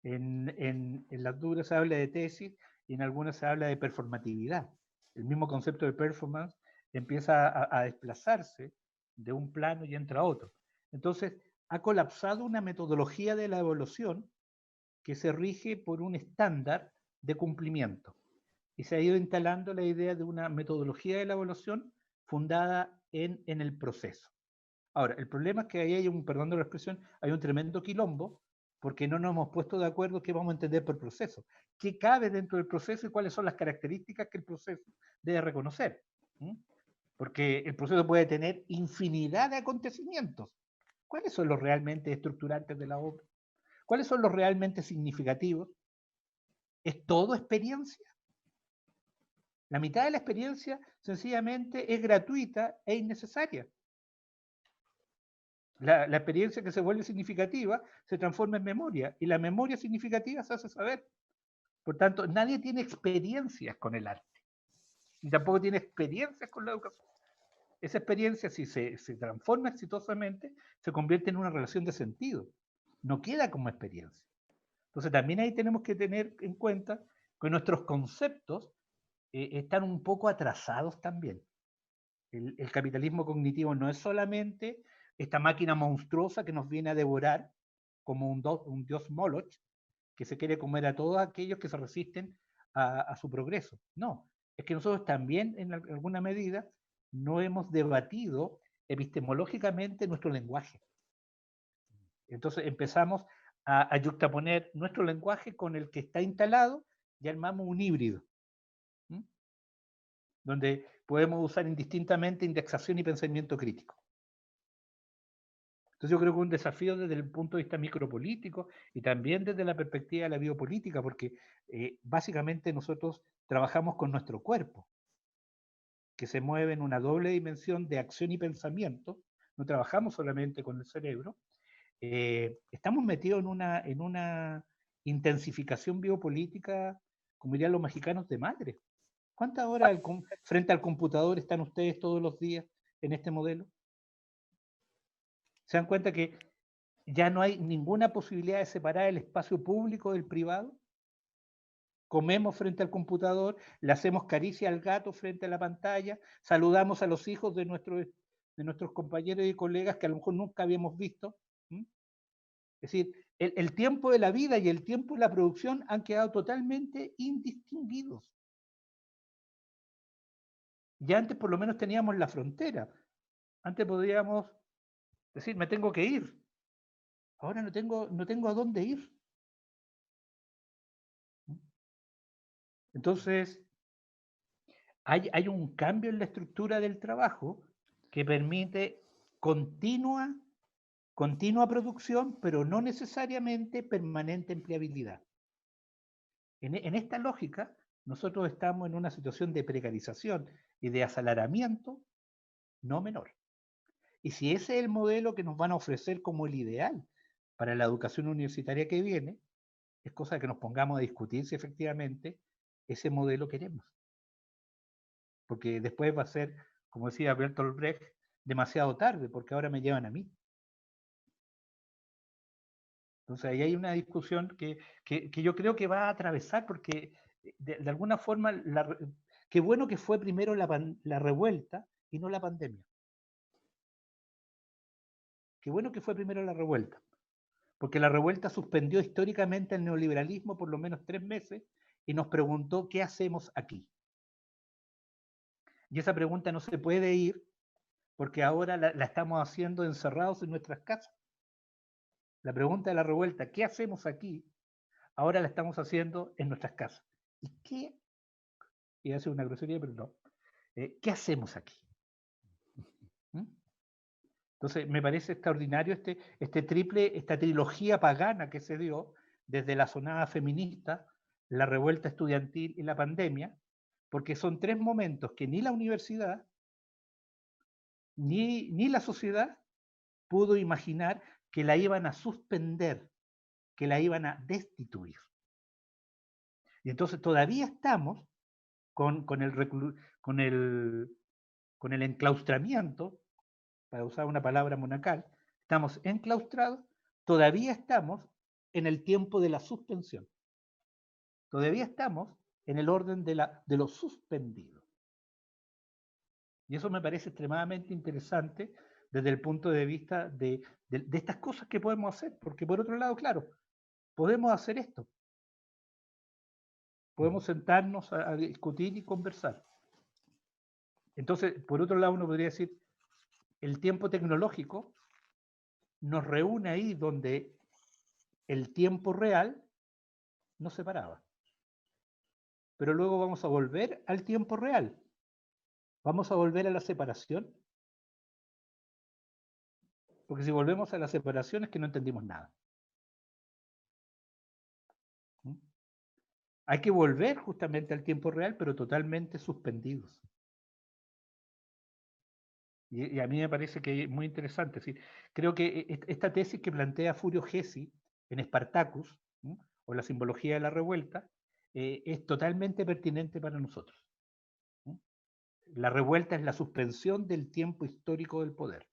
En las duras se habla de tesis y en algunas se habla de performatividad. El mismo concepto de performance empieza a desplazarse de un plano y entra a otro. Entonces, ha colapsado una metodología de la evaluación que se rige por un estándar de cumplimiento. Y se ha ido instalando la idea de una metodología de la evaluación fundada en el proceso. Ahora, el problema es que ahí hay perdón de la expresión, hay un tremendo quilombo porque no nos hemos puesto de acuerdo qué vamos a entender por proceso, qué cabe dentro del proceso y cuáles son las características que el proceso debe reconocer. ¿Mm? Porque el proceso puede tener infinidad de acontecimientos. ¿Cuáles son los realmente estructurantes de la obra? ¿Cuáles son los realmente significativos? ¿Es todo experiencia? La mitad de la experiencia sencillamente es gratuita e innecesaria. La experiencia que se vuelve significativa se transforma en memoria y la memoria significativa se hace saber. Por tanto, nadie tiene experiencias con el arte y tampoco tiene experiencias con la educación. Esa experiencia, si se transforma exitosamente, se convierte en una relación de sentido. No queda como experiencia. Entonces, también ahí tenemos que tener en cuenta que nuestros conceptos están un poco atrasados también. El capitalismo cognitivo no es solamente esta máquina monstruosa que nos viene a devorar como un dios Moloch que se quiere comer a todos aquellos que se resisten a su progreso. No, es que nosotros también en alguna medida no hemos debatido epistemológicamente nuestro lenguaje. Entonces empezamos a yuxtaponer nuestro lenguaje con el que está instalado y armamos un híbrido. ¿Mm? Donde podemos usar indistintamente indexación y pensamiento crítico. Entonces yo creo que es un desafío desde el punto de vista micropolítico y también desde la perspectiva de la biopolítica, porque básicamente nosotros trabajamos con nuestro cuerpo, que se mueve en una doble dimensión de acción y pensamiento, no trabajamos solamente con el cerebro, estamos metidos en una intensificación biopolítica, como dirían los mexicanos, de madre. ¿Cuántas horas frente al computador están ustedes todos los días en este modelo? ¿Se dan cuenta que ya no hay ninguna posibilidad de separar el espacio público del privado? Comemos frente al computador, le hacemos caricia al gato frente a la pantalla, saludamos a los hijos de nuestros compañeros y colegas que a lo mejor nunca habíamos visto. ¿Mm? Es decir, el tiempo de la vida y el tiempo de la producción han quedado totalmente indistinguidos. Ya antes por lo menos teníamos la frontera. Antes podíamos decir, me tengo que ir. Ahora no tengo a dónde ir. Entonces, hay un cambio en la estructura del trabajo que permite continua producción, pero no necesariamente permanente empleabilidad. En esta lógica, nosotros estamos en una situación de precarización y de asalaramiento no menor. Y si ese es el modelo que nos van a ofrecer como el ideal para la educación universitaria que viene, es cosa que nos pongamos a discutir si efectivamente ese modelo queremos. Porque después va a ser, como decía Bertolt Brecht, demasiado tarde, porque ahora me llevan a mí. Entonces ahí hay una discusión que yo creo que va a atravesar, porque de alguna forma, qué bueno que fue primero la revuelta y no la pandemia. Qué bueno que fue primero la revuelta, porque la revuelta suspendió históricamente el neoliberalismo por lo menos 3 meses y nos preguntó qué hacemos aquí. Y esa pregunta no se puede ir porque ahora la estamos haciendo encerrados en nuestras casas. La pregunta de la revuelta, ¿qué hacemos aquí? Ahora la estamos haciendo en nuestras casas. ¿Y qué? Iba a ser una grosería, pero no. ¿Qué hacemos aquí? ¿Mm? Entonces, me parece extraordinario esta trilogía pagana que se dio desde la sonada feminista, la revuelta estudiantil y la pandemia, porque son 3 momentos que ni la universidad ni la sociedad pudo imaginar que la iban a suspender, que la iban a destituir. Y entonces todavía estamos con el enclaustramiento, para usar una palabra monacal, estamos enclaustrados, todavía estamos en el tiempo de la suspensión. Todavía estamos en el orden de lo suspendido. Y eso me parece extremadamente interesante desde el punto de vista de estas cosas que podemos hacer, porque por otro lado, claro, podemos hacer esto. Podemos sentarnos a discutir y conversar. Entonces, por otro lado, uno podría decir, el tiempo tecnológico nos reúne ahí donde el tiempo real nos separaba. Pero luego vamos a volver al tiempo real. Vamos a volver a la separación. Porque si volvemos a la separación es que no entendimos nada. ¿Mm? Hay que volver justamente al tiempo real, pero totalmente suspendidos. Y a mí me parece que es muy interesante. ¿Sí? Creo que esta tesis que plantea Furio Gessi en Spartacus, ¿sí? O la simbología de la revuelta, es totalmente pertinente para nosotros. ¿Sí? La revuelta es la suspensión del tiempo histórico del poder.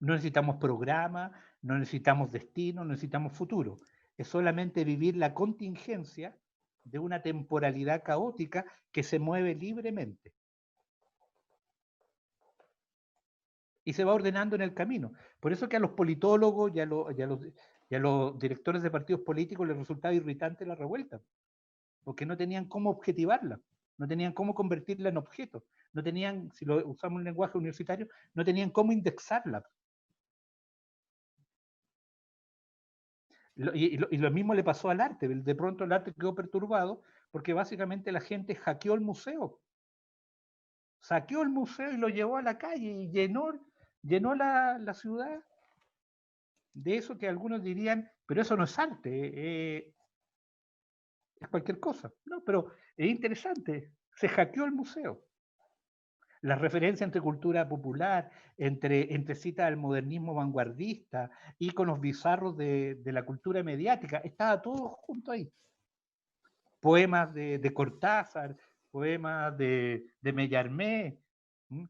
No necesitamos programa, no necesitamos destino, no necesitamos futuro. Es solamente vivir la contingencia de una temporalidad caótica que se mueve libremente. Y se va ordenando en el camino. Por eso que a los politólogos y a los directores de partidos políticos les resultaba irritante la revuelta, porque no tenían cómo objetivarla, no tenían cómo convertirla en objeto, no tenían, si lo usamos en lenguaje universitario, no tenían cómo indexarla. Y lo mismo le pasó al arte. De pronto el arte quedó perturbado porque básicamente la gente hackeó el museo. Saqueó el museo y lo llevó a la calle y llenó llenó la ciudad de eso que algunos dirían, pero eso no es arte, es cualquier cosa. No, pero es interesante, se hackeó el museo. La referencia entre cultura popular, entre citas al modernismo vanguardista, íconos bizarros de la cultura mediática, estaba todo junto ahí. Poemas de Cortázar, poemas de Mellarmé,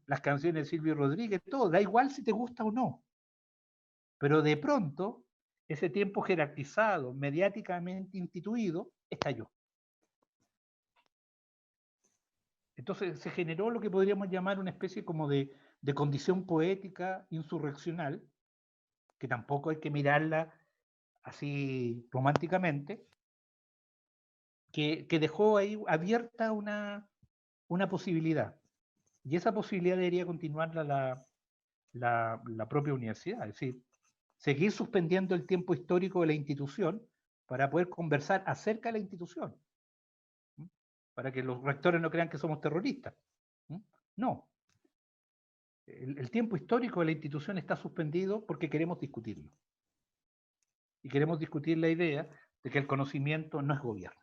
las canciones de Silvio Rodríguez, todo, da igual si te gusta o no. Pero de pronto, ese tiempo jerarquizado, mediáticamente instituido, estalló. Entonces se generó lo que podríamos llamar una especie como de condición poética insurreccional, que tampoco hay que mirarla así románticamente, que dejó ahí abierta una posibilidad. Y esa posibilidad debería continuarla la propia universidad, es decir, seguir suspendiendo el tiempo histórico de la institución para poder conversar acerca de la institución, para que los rectores no crean que somos terroristas. No, el tiempo histórico de la institución está suspendido porque queremos discutirlo. Y queremos discutir la idea de que el conocimiento no es gobierno.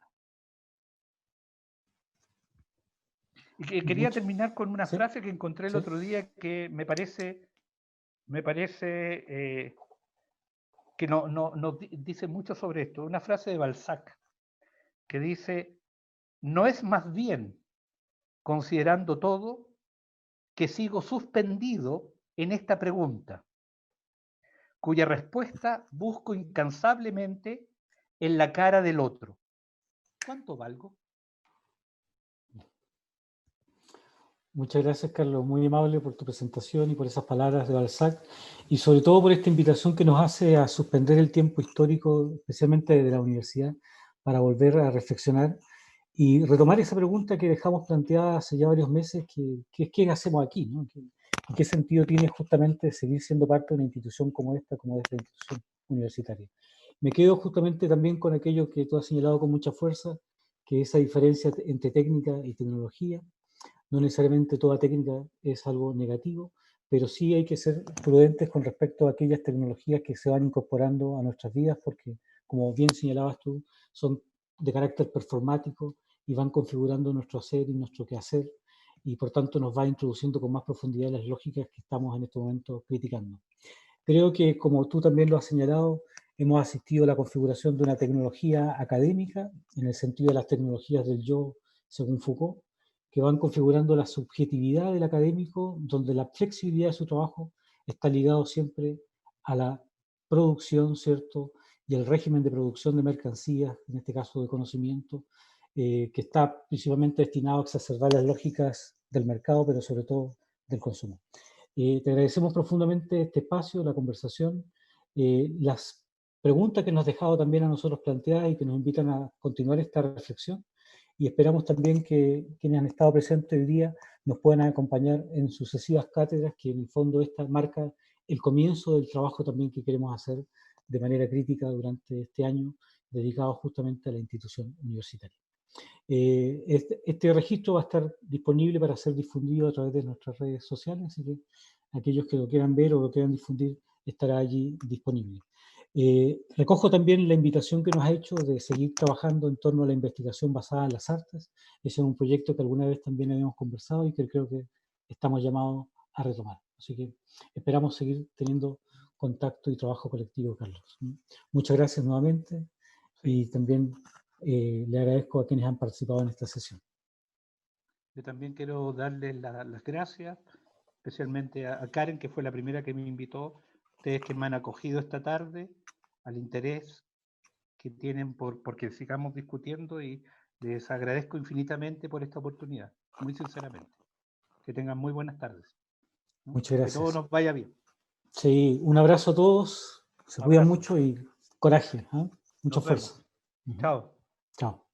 Y que quería terminar con una frase que encontré el otro día que me parece que no dice mucho sobre esto. Una frase de Balzac que dice: no es más bien, considerando todo, que sigo suspendido en esta pregunta, cuya respuesta busco incansablemente en la cara del otro. ¿Cuánto valgo? Muchas gracias, Carlos. Muy amable por tu presentación y por esas palabras de Balzac, y sobre todo por esta invitación que nos hace a suspender el tiempo histórico, especialmente de la universidad, para volver a reflexionar y retomar esa pregunta que dejamos planteada hace ya varios meses, que es ¿qué hacemos aquí? ¿No? ¿Qué sentido tiene justamente seguir siendo parte de una institución como esta institución universitaria? Me quedo justamente también con aquello que tú has señalado con mucha fuerza, que esa diferencia entre técnica y tecnología. No necesariamente toda técnica es algo negativo, pero sí hay que ser prudentes con respecto a aquellas tecnologías que se van incorporando a nuestras vidas, porque, como bien señalabas tú, son de carácter performático y van configurando nuestro hacer y nuestro quehacer, y por tanto nos va introduciendo con más profundidad las lógicas que estamos en este momento criticando. Creo que, como tú también lo has señalado, hemos asistido a la configuración de una tecnología académica, en el sentido de las tecnologías del yo, según Foucault, que van configurando la subjetividad del académico, donde la flexibilidad de su trabajo está ligado siempre a la producción, ¿cierto? Y el régimen de producción de mercancías, en este caso de conocimiento, que está principalmente destinado a exacerbar las lógicas del mercado, pero sobre todo del consumo. Te agradecemos profundamente este espacio, la conversación, las preguntas que nos has dejado también a nosotros planteadas y que nos invitan a continuar esta reflexión. Y esperamos también que quienes han estado presentes hoy día nos puedan acompañar en sucesivas cátedras, que en el fondo esta marca el comienzo del trabajo también que queremos hacer de manera crítica durante este año, dedicado justamente a la institución universitaria. Este registro va a estar disponible para ser difundido a través de nuestras redes sociales, así que aquellos que lo quieran ver o lo quieran difundir estará allí disponible. Recojo también la invitación que nos ha hecho de seguir trabajando en torno a la investigación basada en las artes. Ese es un proyecto que alguna vez también habíamos conversado y que creo que estamos llamados a retomar. Así que esperamos seguir teniendo contacto y trabajo colectivo, Carlos. Muchas gracias nuevamente y también le agradezco a quienes han participado en esta sesión. Yo también quiero darles las gracias, especialmente a Karen, que fue la primera que me invitó, ustedes que me han acogido esta tarde, al interés que tienen porque sigamos discutiendo, y les agradezco infinitamente por esta oportunidad, muy sinceramente. Que tengan muy buenas tardes. Muchas gracias. Que todo nos vaya bien. Sí, un abrazo a todos, se cuidan mucho y coraje, ¿eh? Mucha fuerza. Chao. Chao.